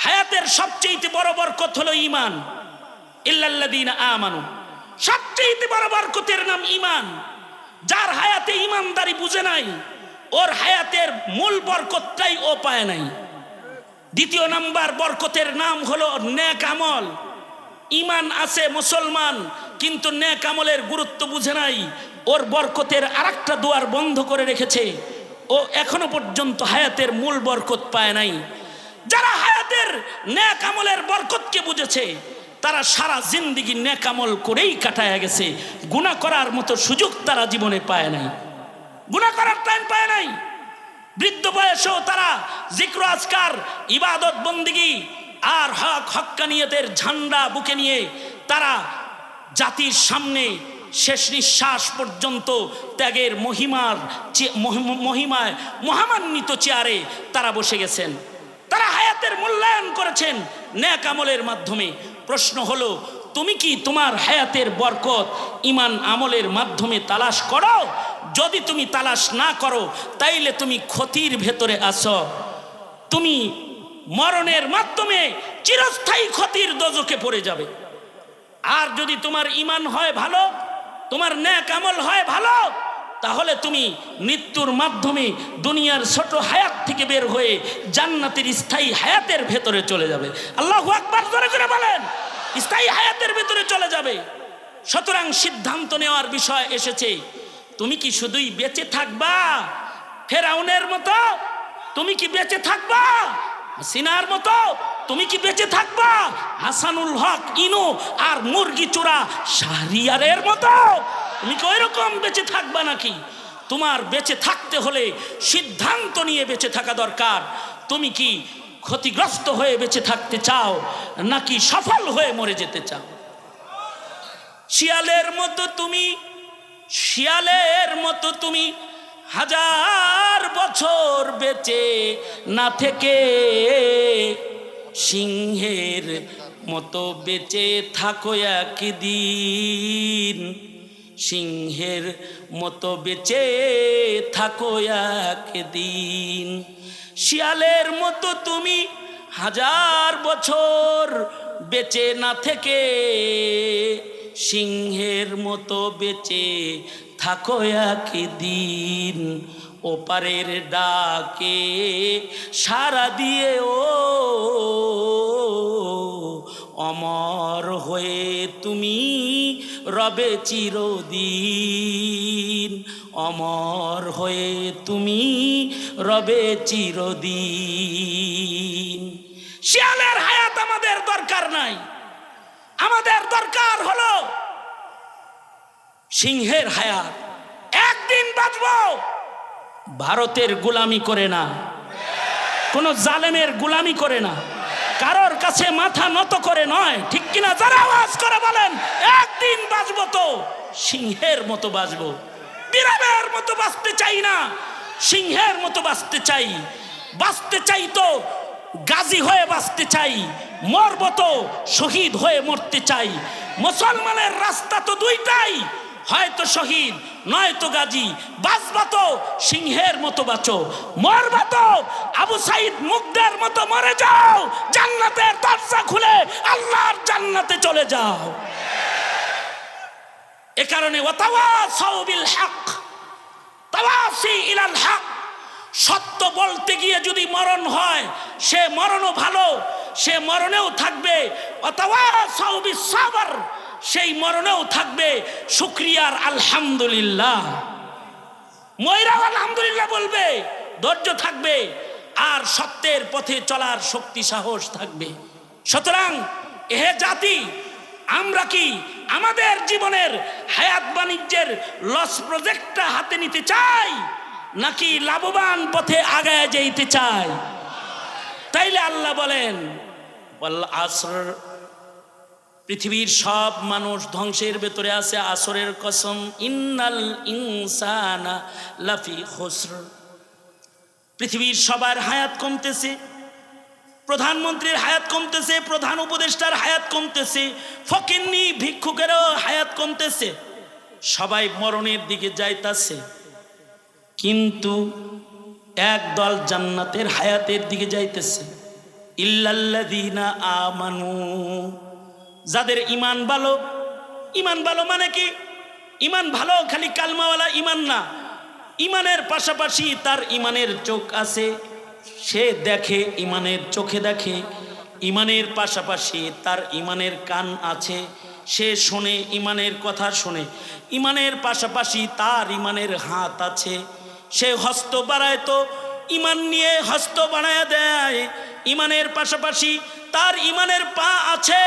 হায়াতের সবচেয়ে বড় বরকত হলো ঈমান। ইল্লাল্লাযীনা আমানু, সবচেয়ে বড় বরকতের নাম ঈমান। যার হায়াতে ঈমানদারি বুঝে নাই, ওর হায়াতের মূল বরকতটাই ও পায় নাই। দ্বিতীয় নাম্বার বরকতের নাম হলো নেক আমল। ঈমান আছে মুসলমান, কিন্তু নেক আমলের গুরুত্ব বুঝে নাই, ওর বরকতের আরেকটা দুয়ার বন্ধ করে রেখেছে, ও এখনো পর্যন্ত হায়াতের মূল বরকত পায় নাই। যারা হায়াতের নেক আমলের বরকতকে বুঝেছে, তারা সারা জিন্দেগি নেক আমল করেই কাটায়া গেছে, গুনাহ করার মতো সুযোগ তারা জীবনে পায় নাই, গুনাহ করার টাইম পায় নাই। বৃদ্ধ বয়সেও তারা জিক্র আজকার, ইবাদত বন্দিগি আর হক হক্কানিয়তের ঝান্ডা বুকে নিয়ে তারা জাতির সামনে শেষ নিঃশ্বাস পর্যন্ত ত্যাগের মহিমায় মহামান্বিত চেয়ারে তারা বসে গেছেন। তারা হায়াতের মূল্যায়ন করেছেন নেক আমলের মাধ্যমে। প্রশ্ন হলো, তুমি কি তোমার হায়াতের বরকত ঈমান আমলের মাধ্যমে তালাশ করো? যদি তুমি তালাশ না করো, তাইলে তুমি ক্ষতির ভেতরে আছো। তুমি মরণের মাধ্যমে চিরস্থায়ী ক্ষতির দোজখে পড়ে যাবে। আর যদি তোমার ঈমান হয় ভালো, তোমার নেক আমল হয় ভালো, তাহলে তুমি মৃত্যুর মাধ্যমে দুনিয়ার ছোট হায়াত থেকে বের হয়ে জান্নাতের স্থায়ী হায়াতের ভেতরে চলে যাবে। আল্লাহু আকবার জোরে করে বলেন, স্থায়ী হায়াতের ভেতরে চলে যাবে। সুতরাং সিদ্ধান্ত নেওয়ার বিষয় এসেছে, তুমি কি শুধুই বেঁচে থাকবা ফেরাউনের মতো? তুমি কি বেঁচে থাকবা সিনার মতো? তুমি কি বেঁচে থাকবা হাসানুল হক ইনু আর মুরগি চোরা শাহরিয়ারের মতো? তুমি কি ওই রকম বেঁচে থাকবা নাকি? তোমার বেঁচে থাকতে হলে সিদ্ধান্ত নিয়ে বেঁচে থাকা দরকার। তুমি কি ক্ষতিগ্রস্ত হয়ে বেঁচে থাকতে চাও, নাকি সফল হয়ে মরে যেতে চাও? শিয়ালের মতো তুমি হাজার বছর বেঁচে না থেকে সিংহের মতো বেঁচে থাকো একদিন। সিংহের মতো বেঁচে থাকো একদিন। শিয়ালের মতো তুমি হাজার বছর বেঁচে না থেকে সিংহের মতো বেঁচে থাকো একদিন। ওপারের ডাকে সাড়া দিয়ে ও অমর হয়ে তুমি রবে চিরদিন। অমর হয়ে তুমি রবে চিরদিন। শিয়ালের হায়াত আমাদের দরকার নাই, আমাদের দরকার হলো সিংহের হায়াত। একদিন বাঁচবো, ভারতের গোলামি করে না, কোন জালেমের গোলামি করে না, কারোর কাছে মাথা নত করে নয়, ঠিক কিনা? যারা আওয়াজ করে বলেন একদিন বাঁচবো, তো সিংহের মতো বাঁচবো। বিড়ালের মতো বাঁচতে চাই না, সিংহের মতো বাঁচতে চাই। বাঁচতে চাই তো গাজী হয়ে বাঁচতে চাই, মরব তো শহীদ হয়ে মরতে চাই। মুসলমানের রাস্তা তো দুইটাই, হয়তো শহীদ নয়তো গাজী। বাঁচবা তো সিংহের মতো বাঁচো, মরবা তো আবু সাইদ মুগ্ধের মতো মরে যাও। জান্নাতের দরজা খুলে আল্লাহর জান্নাতে চলে যাও। এ কারণে ওয়াতাওয়াসাউ বিল হক তাওয়াসি ইলাল হক। সত্য বলতে গিয়ে যদি মরণ হয়, সে মরণও ভালো, সে মরণেও থাকবে ওয়াতাওয়াসাউ বিস সাবর, সেই মরণেও থাকবে শুকরিয়ার আলহামদুলিল্লাহ। ময়রা আলহামদুলিল্লাহ বলবে, ধৈর্য থাকবে। আর সত্যের পথে চলার শক্তি সাহস থাকবে। সুতরাং এহে জাতি, আমরা কি আমাদের জীবনের হায়াত বাণিজ্যের লস প্রজেক্টটা হাতে নিতে চাই, নাকি লাভবান পথে আগায় যেতে চাই? তাইলে আল্লাহ বলেন ওয়াল আসর, পৃথিবীর সব মানুষ ধ্বংসের ভেতরে আছে, আসরের কসম, ইন্নাল ইনসানা লাফি খুসর। পৃথিবীর সবার হায়াত কমতেছে, প্রধানমন্ত্রীর হায়াত কমতেছে, প্রধান উপদেষ্টার হায়াত কমতেছে, ফকিন্নি ভিক্ষুকেরও হায়াত কমতেছে, সবাই মরণের দিকে যাইতাছে, কিন্তু একদল জান্নাতের হায়াতের দিকে যাইতেছে। ইল্লাল্লাযীনা আমানু, যাদের ইমান ভালো। ইমান ভালো মানে কি? ইমান ভালো খালি কালমাওয়ালা ইমান না, ইমানের পাশাপাশি তার ইমানের চোখ আছে, সে দেখে, ইমানের চোখে দেখে। ইমানের পাশাপাশি তার ইমানের কান আছে, সে শোনে, ইমানের কথা শোনে। ইমানের পাশাপাশি তার ইমানের হাত আছে, সে হস্ত বাড়ায় তো ইমান নিয়ে হস্ত বাড়ায় দেয়। ইমানের পাশাপাশি তার ইমানের পা আছে,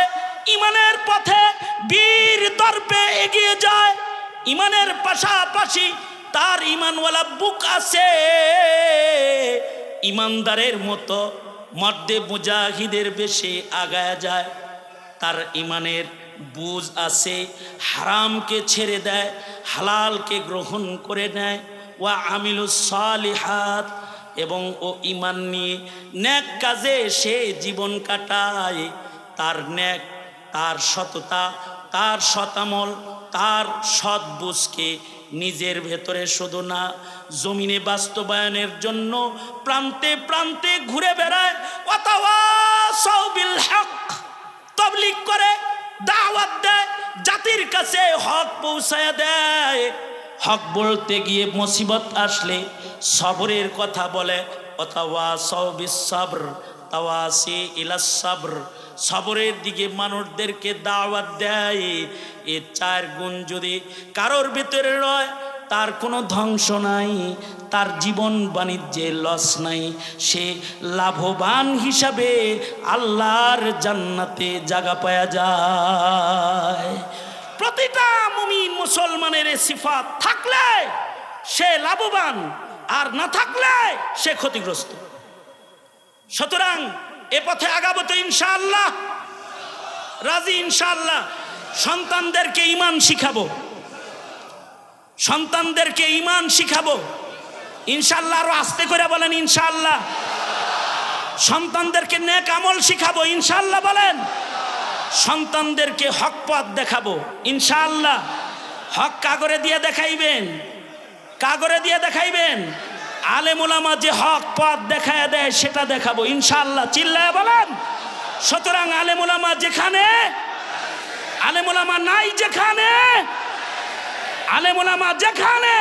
ইমানের পথে বীর দর্পে এগিয়ে যায়। ইমানের পাশাপাশি তার ইমানওয়ালা বুক আছে, ইমানদারের মতো মর্দে মুজাহিদের বেশে আগায় যায়। তার ইমানের বুঝ আছে, হারামকে ছেড়ে দেয়, হালালকে গ্রহণ করে নেয়। ওয়া আমিলুস সালিহাত, এবং ও ইমান নিয়ে নেক কাজে সে জীবন কাটায়। তার নেক, তার সততা, তার সতামল, তার সৎ বুঝকে নিজের ভেতরে শুধু না, জমিনে বাস্তবায়নের জন্য প্রান্তে প্রান্তে ঘুরে বেড়ায়। ওয়াতাওয়াসাউ বিল হক, তাবলীগ করে, দাওয়াত দেয়, জাতির কাছে হক পৌঁছায় দেয়। হক বলতে গিয়ে মুসিবত আসলে সবরের কথা বলে। ওয়াতাওয়াসাউ বিস সাবর তাওয়াসি ইলাস সাবর, সবরের দিকে মানুষদেরকে দাওয়াত দেয়। এই চার গুণ যদি কারোর ভিতরে রয়, তার কোনো ধ্বংস নাই, তার জীবন বাণিজ্যে লস নাই, সে লাভবান হিসাবে আল্লাহর জান্নাতে জায়গা পাওয়া যায়। প্রতিটা মুমিন মুসলমানের সিফাত থাকলে সে লাভবান, আর না থাকলে সে ক্ষতিগ্রস্ত। সুতরাং এ পথে আগাবো তো ইনশাআল্লাহ? রাজি ইনশাআল্লাহ? সন্তানদেরকে ঈমান শিখাবো, সন্তানদেরকে ঈমান শিখাবো ইনশাআল্লাহ। আরো আস্তে করে বলেন ইনশাআল্লাহ। সন্তানদেরকে নেক আমল শিখাবো ইনশাআল্লাহ বলেন। সন্তানদেরকে হক পথ দেখাবো ইনশাআল্লাহ। হক কাগরে দিয়ে দেখাইবেন, কাগরে দিয়ে দেখাইবেন। আলেম ওলামা যে হক পথ দেখায় দেয় সেটা দেখাবো ইনশাআল্লাহ। চিল্লায় বলেন। সুতরাং আলেম ওলামা যেখানে, আলেম ওলামা নাই যেখানে, আলেম ওলামা যেখানে,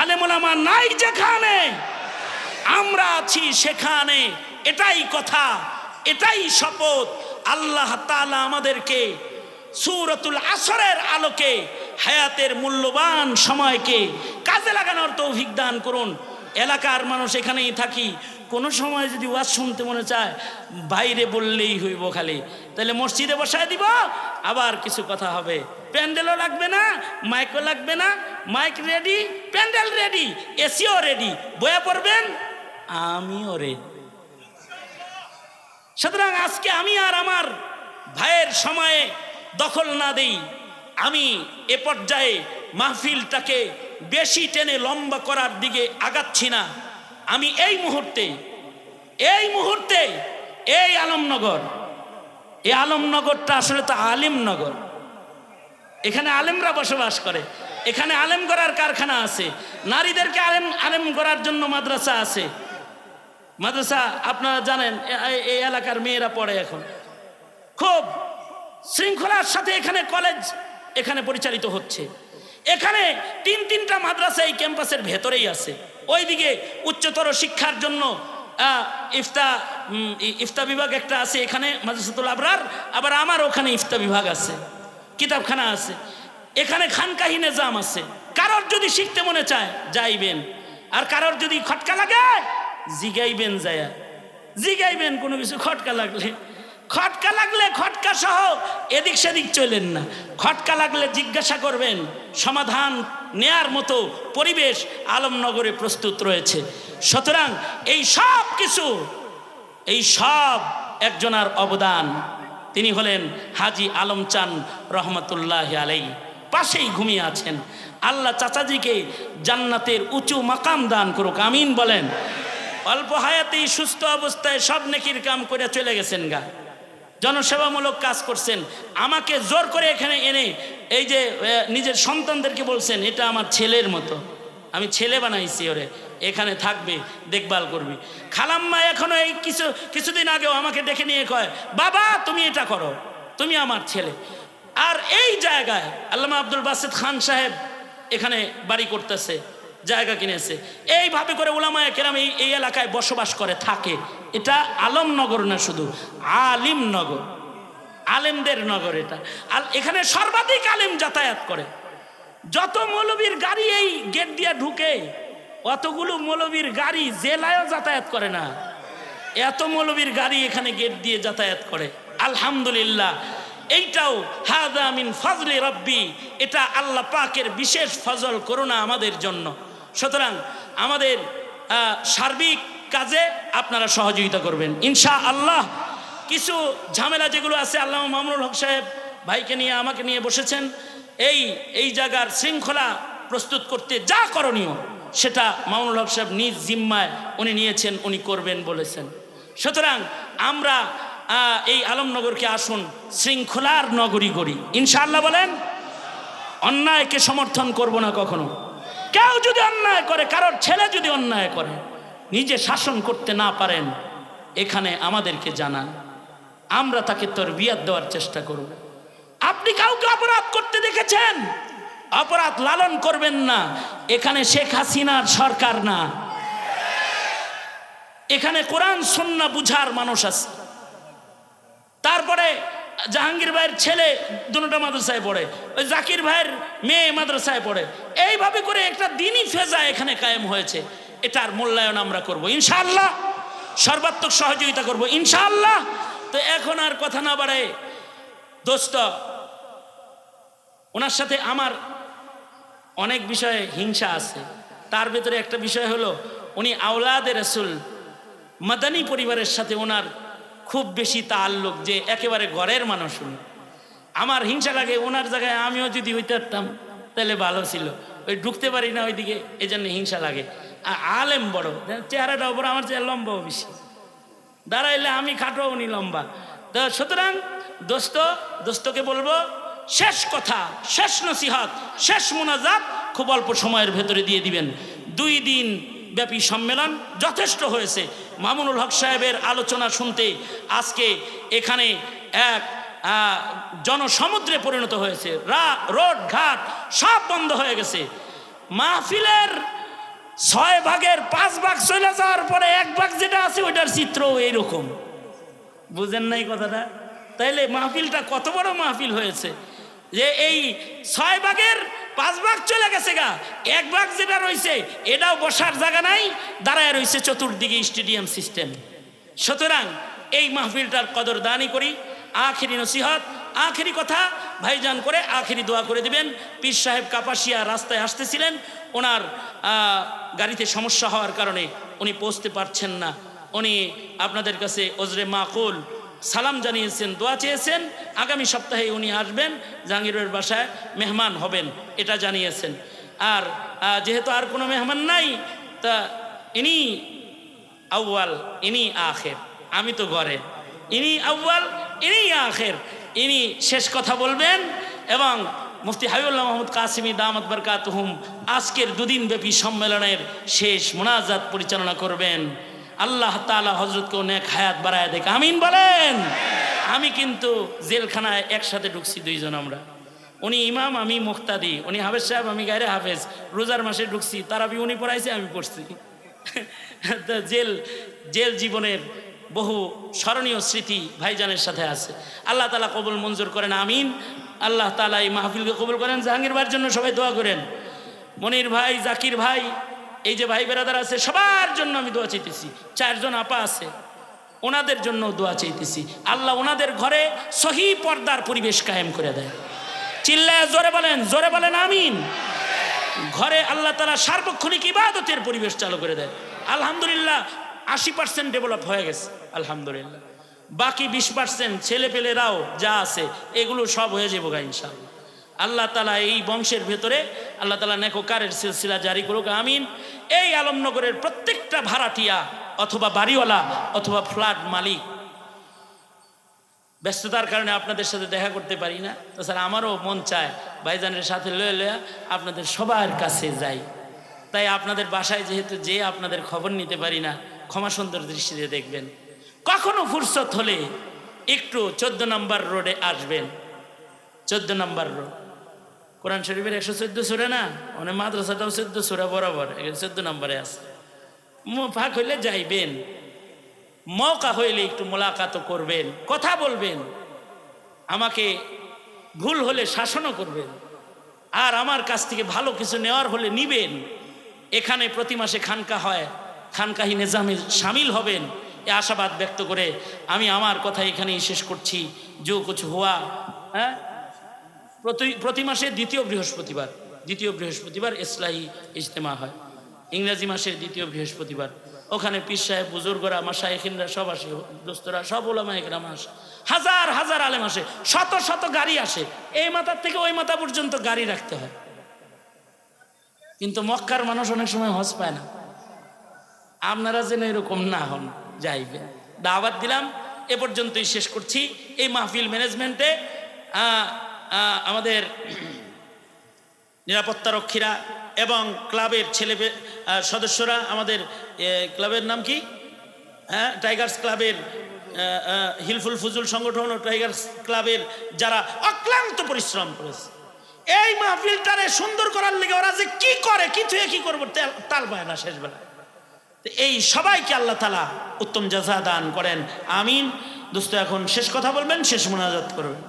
আলেম ওলামা নাই যেখানে, আমরা আছি সেখানে। এটাই কথা, এটাই শপথ। আল্লাহ তাআলা আমাদেরকে সূরাতুল আসরের আলোকে হায়াতের মূল্যবান সময়কে কাজে লাগানোর তৌফিক দান করুন। এলাকার মানুষ এখানেই থাকি, কোনো সময় যদি ওয়াজ শুনতে মনে চায় বাইরে বললেই হইব খালি, তাহলে মসজিদে বসায় দিব, আবার কিছু কথা হবে। প্যান্ডেলও লাগবে না, মাইকও লাগবে না, মাইক রেডি, প্যান্ডেল রেডি, এসিও রেডি, বয়া পড়বেন, আমিও রেডি। সুতরাং আজকে আমি আর আমার ভাইয়ের সময়ে দখল না দেই। আমি এ পর্যায়ে মাহফিলটাকে বেশি টেনে লম্বা করার দিকে আগাচ্ছি না। আমি এই মুহূর্তে এই আলমনগর, এই আলমনগরটা আসলে তো আলিমনগর। এখানে আলেমরা বসবাস করে, এখানে আলেম গড়ার কারখানা আছে, নারীদেরকে আলেম গড়ার জন্য মাদ্রাসা আছে। মাদ্রাসা আপনারা জানেন, এই এলাকার মেয়েরা পড়ে এখন খুব শৃঙ্খলার সাথে। এখানে কলেজ এখানে পরিচালিত হচ্ছে। এখানে তিনটা মাদ্রাসা এই ক্যাম্পাসের ভেতরেই আছে। ওইদিকে উচ্চতর শিক্ষার জন্য ইফতা বিভাগ একটা আছে, এখানে মাদ্রাসাতুল আবরার। আবার আমার ওখানে ইফতা বিভাগ আছে, কিতাবখানা আছে, এখানে খানকাহি নিজাম আছে। কারোর যদি শিখতে মনে চায় যাইবেন, আর কারোর যদি খটকা লাগে জিগাইবেন যায়া, জিগাইবেন কোনো কিছু খটকা লাগলে, খটকা লাগলে খটকা সহ এদিক সেদিক চলেন না। খটকা লাগলে জিজ্ঞাসা করবেন, সমাধান নেয়ার মতো পরিবেশ আলমনগরে প্রস্তুত রয়েছে। সুতরাং এই সব কিছু, এই সব একজনার অবদান, তিনি হলেন হাজী আলম চান রহমতুল্লাহ আলাইহি। পাশেই ঘুমিয়ে আছেন। আল্লাহ চাচাজিকে জান্নাতের উঁচু মাকাম দান করুক, আমিন বলেন। অল্প হায়াতেই সুস্থ অবস্থায় সব নেকির কাম করে চলে গেছেন গা, জনসেবামূলক কাজ করছেন। আমাকে জোর করে এখানে এনে এই যে নিজের সন্তানদেরকে বলছেন, এটা আমার ছেলের মতো, আমি ছেলে বানাইছি, ওরে এখানে থাকবে, দেখভাল করবি। খালাম্মা এখনো এই কিছুদিন আগেও আমাকে ডেকে নিয়ে কয়, বাবা তুমি এটা করো, তুমি আমার ছেলে। আর এই জায়গায় আল্লামা আব্দুল বাসিত খান সাহেব এখানে বাড়ি করতেছে, জায়গা কিনেছে। এইভাবে করে উলামায়ে কেরাম এই এলাকায় বসবাস করে থাকে। এটা আলমনগর না, শুধু আলিমনগর, আলেমদের নগর এটা। আর এখানে সর্বাধিক আলেম যাতায়াত করে। যত মৌলবীর গাড়ি এই গেট দিয়ে ঢুকে, অতগুলো মৌলবীর গাড়ি জেলায়ও যাতায়াত করে না, এত মৌলবীর গাড়ি এখানে গেট দিয়ে যাতায়াত করে। আলহামদুলিল্লাহ, এইটাও হাদা মিন ফজলি রব্বি, এটা আল্লাহ পাকের বিশেষ ফজল করুণা আমাদের জন্য। সুতরাং আমাদের সার্বিক কাজে আপনারা সহযোগিতা করবেন ইনশাআল্লাহ। কিছু ঝামেলা যেগুলো আছে, আল্লামা মামুনুল হক সাহেব ভাইকে নিয়ে আমাকে নিয়ে বসেছেন। এই জায়গার শৃঙ্খলা প্রস্তুত করতে যা করণীয় সেটা মামুনুল হক সাহেব নিজ জিম্মায় উনি নিয়েছেন, উনি করবেন বলেছেন। সুতরাং আমরা এই আলমনগরকে আসুন শৃঙ্খলার নগরী করি ইনশাআল্লাহ বলেন। অন্যায়কে সমর্থন করব না কখনো। কেউ যদি অন্যায় করে, কারোর ছেলে যদি অন্যায় করে, নিজে শাসন করতে না পারেন, এখানে আমাদেরকে জানান, আমরা তাকে তরবিয়ত দেওয়ার চেষ্টা করব। আপনি কাউকে অপরাধ করতে দেখেছেন, অপরাধ লালন করবেন না। এখানে শেখ হাসিনার সরকার না, এখানে কোরআন সুন্নাহ বুঝার মানুষ আছে। তারপরে জাহাঙ্গীর ভাইয়ের ছেলে দুটো মাদ্রাসায় পড়ে, ওই জাকির ভাইয়ের মেয়ে মাদ্রাসায় পড়ে। এইভাবে করে একটা দিনই ফেজা এখানে কায়েম হয়েছে। এটার মূল্যায়ন আমরা করব ইনশাআল্লাহ, সর্বাত্মক সহযোগিতা করব ইনশাআল্লাহ। তো এখন আর কথা না বাড়ায়, দোস্ত, ওনার সাথে আমার অনেক বিষয়ে হিংসা আছে। তার ভেতরে একটা বিষয় হলো, উনি আওলাদে রাসূল মাদানী পরিবারের সাথে ওনার খুব বেশি তাল্লুক, যে একেবারে ঘরের মানুষ উনি। আমার হিংসা লাগে, ওনার জায়গায় আমিও যদি হইতে পারতাম তাহলে ভালো ছিল। ওই ঢুকতে পারি না ওইদিকে, এই জন্য হিংসা লাগে। আর আলেম বড়, চেহারাটাও বড়, আমার চেয়ে লম্বাও বেশি, দাঁড়াইলে আমি খাটো উনি লম্বা। তো সুতরাং দোস্তকে বলবো, শেষ কথা, শেষ নসিহত, শেষ মুনাজাত খুব অল্প সময়ের ভেতরে দিয়ে দিবেন। 2 দিন ব্যাপী সম্মেলন যথেষ্ট হয়েছে। মামুনুল হক সাহেবের আলোচনা শুনতে আজকে এখানে এক জনসমুদ্রে পরিণত হয়েছে। রোড ঘাট সব বন্ধ হয়ে গেছে। মাহফিলের 6 ভাগের 5 ভাগ চলে যাওয়ার পরে 1 ভাগ যেটা আছে ওইটার চিত্র এইরকম। বুঝেন নাই কথাটা? তাইলে মাহফিলটা কত বড় মাহফিল হয়েছে, যে এই 6 ভাগের 5 ভাগ চলে গেছে গা। 1 ভাগ যেটা রয়েছে এটাও বসার জায়গা নাই, দাঁড়ায় রয়েছে চতুর্দিকে স্টেডিয়াম সিস্টেম। সুতরাং এই মাহফিলটার কদরদানি করি। আখেরি নসিহত, আখেরি কথা ভাইজান করে আখেরি দোয়া করে দিবেন। পীর সাহেব কাপাসিয়া রাস্তায় আসতেছিলেন, ওনার গাড়িতে সমস্যা হওয়ার কারণে উনি পৌঁছতে পারছেন না। উনি আপনাদের কাছে ওজরে মাকুল সালাম জানিয়েছেন, দোয়া চেয়েছেন। আগামী সপ্তাহে উনি আসবেন, জাহাঙ্গীরের বাসায় মেহমান হবেন, এটা জানিয়েছেন। আর যেহেতু আর কোনো মেহমান নাই, তা ইনি আউয়াল ইনি আখের, আমি তো ঘরে, ইনি আউয়াল ইনি আখের, ইনি শেষ কথা বলবেন। এবং মুফতি হাবিবুল্লাহ মাহমুদ কাসিমি দামাত বারকাতুহুম আজকের 2 দিন ব্যাপী সম্মেলনের শেষ মুনাজাত পরিচালনা করবেন। আল্লাহ তাআলা হযরতকে নেক হায়াত বাড়ায় দেখ, আমিন বলেন। আমি কিন্তু জেলখানায় একসাথে ঢুকছি 2 জন আমরা। উনি ইমাম, আমি মুক্তাদি, উনি হাফেজ সাহেব, আমি গায়রে হাফেজ। রোজার মাসে ঢুকছি, তারাবি উনি পড়াইছে, আমি পড়ছি। জেল জীবনের বহু স্মরণীয় স্মৃতি ভাইজানের সাথে আছে। আল্লাহ তাআলা কবুল মঞ্জুর করেন, আমিন। আল্লাহ তাআলা এই মাহফিলকে কবুল করেন। জাহাঙ্গীর ভাইয়ের জন্য সবাই দোয়া করেন। মনির ভাই, জাকির ভাই, এই যে ভাই বেরাদার আছে সবার জন্য আমি দোয়া চাইতেছি। 4 জন আপা আছে, ওনাদের জন্য দোয়া চাইতেছি। আল্লাহ ওনাদের ঘরে সহি পর্দার পরিবেশ কায়েম করে দেয়। চিল্লায় জোরে বলেন আমিন। ঘরে আল্লাহ তাআলা সার্বক্ষণিক ইবাদতের পরিবেশ চালু করে দেয়। আলহামদুলিল্লাহ 80% ডেভেলপ হয়ে গেছে আলহামদুলিল্লাহ। বাকি 20% ছেলেপেলেরাও যা আছে এগুলো সব হয়ে যাবো গা ইনশাআল্লাহ। আল্লাহ তাআলা এই বংশের ভেতরে আল্লাহ তাআলা নেককারের সিলসিলা জারি করুক আমিন। এই আলমনগরের প্রত্যেকটা ভাড়াটিয়া অথবা বাড়িওয়ালা অথবা ফ্ল্যাট মালিক, ব্যস্ততার কারণে আপনাদের সাথে দেখা করতে পারি না, তাছাড়া আমারও মন চায় ভাইজানের সাথে লয়ে আপনাদের সবার কাছে যাই। তাই আপনাদের বাসায় যেহেতু যে আপনাদের খবর নিতে পারি না, ক্ষমা সুন্দর দৃষ্টিতে দেখবেন। কখনো ফুরসত হলে একটু 14 নম্বর রোডে আসবেন। 14 নম্বর রোড কোরআন শরীফের 114 সূরা না, মানে মাদ্রাসাটাও 14 সূরা বরাবর 14 নম্বরে আছে। ফাঁক হইলে যাইবেন, মৌকা হইলে একটু মোলাকাত করবেন, কথা বলবেন, আমাকে ভুল হলে শাসনও করবেন, আর আমার কাছ থেকে ভালো কিছু নেওয়ার হলে নিবেন। এখানে প্রতি মাসে খানকা হয়, খানকাহি নিজামে শামিল হবেন, এ আশাবাদ ব্যক্ত করে আমি আমার কথা এখানেই শেষ করছি। যে কিছু হওয়া, হ্যাঁ, প্রতি মাসে দ্বিতীয় বৃহস্পতিবার ইসলাহি ইজতেমা হয়, ইংরেজি মাসের দ্বিতীয় বৃহস্পতিবার। ওখানে পীর সাহেব বুজুর্গরা মাশায়েখিনরা সব আসে, দোস্তরা সব ওলামায়ে কেরাম আসে, হাজার হাজার আলেম আসে, শত শত গাড়ি আসে। এই মাথার থেকে ওই মাথা পর্যন্ত গাড়ি রাখতে হয়। কিন্তু মক্কার মানুষ অনেক সময় হজ পায় না। আপনারা যেন এরকম না হন, যাইবেন। দাওয়াত দিলাম, এ পর্যন্তই শেষ করছি। এই মাহফিল ম্যানেজমেন্টে আমাদের নিরাপত্তা রক্ষীরা এবং ক্লাবের সদস্যরা, আমাদের ক্লাবের নাম কি, হ্যাঁ, টাইগার্স ক্লাবের হিলফুল ফুজুল সংগঠন ও টাইগার্স ক্লাবের যারা অক্লান্ত পরিশ্রম করেছে এই মাহফিলটারে সুন্দর করার লেগে, ওরা যে কি করে, কি করবো তাল পায় না শেষবেলা। এই সবাইকে আল্লাহ তাআলা উত্তম জাযা দান করেন আমিন। দোস্ত এখন শেষ কথা বলবেন, শেষ মুনাজাত করবেন।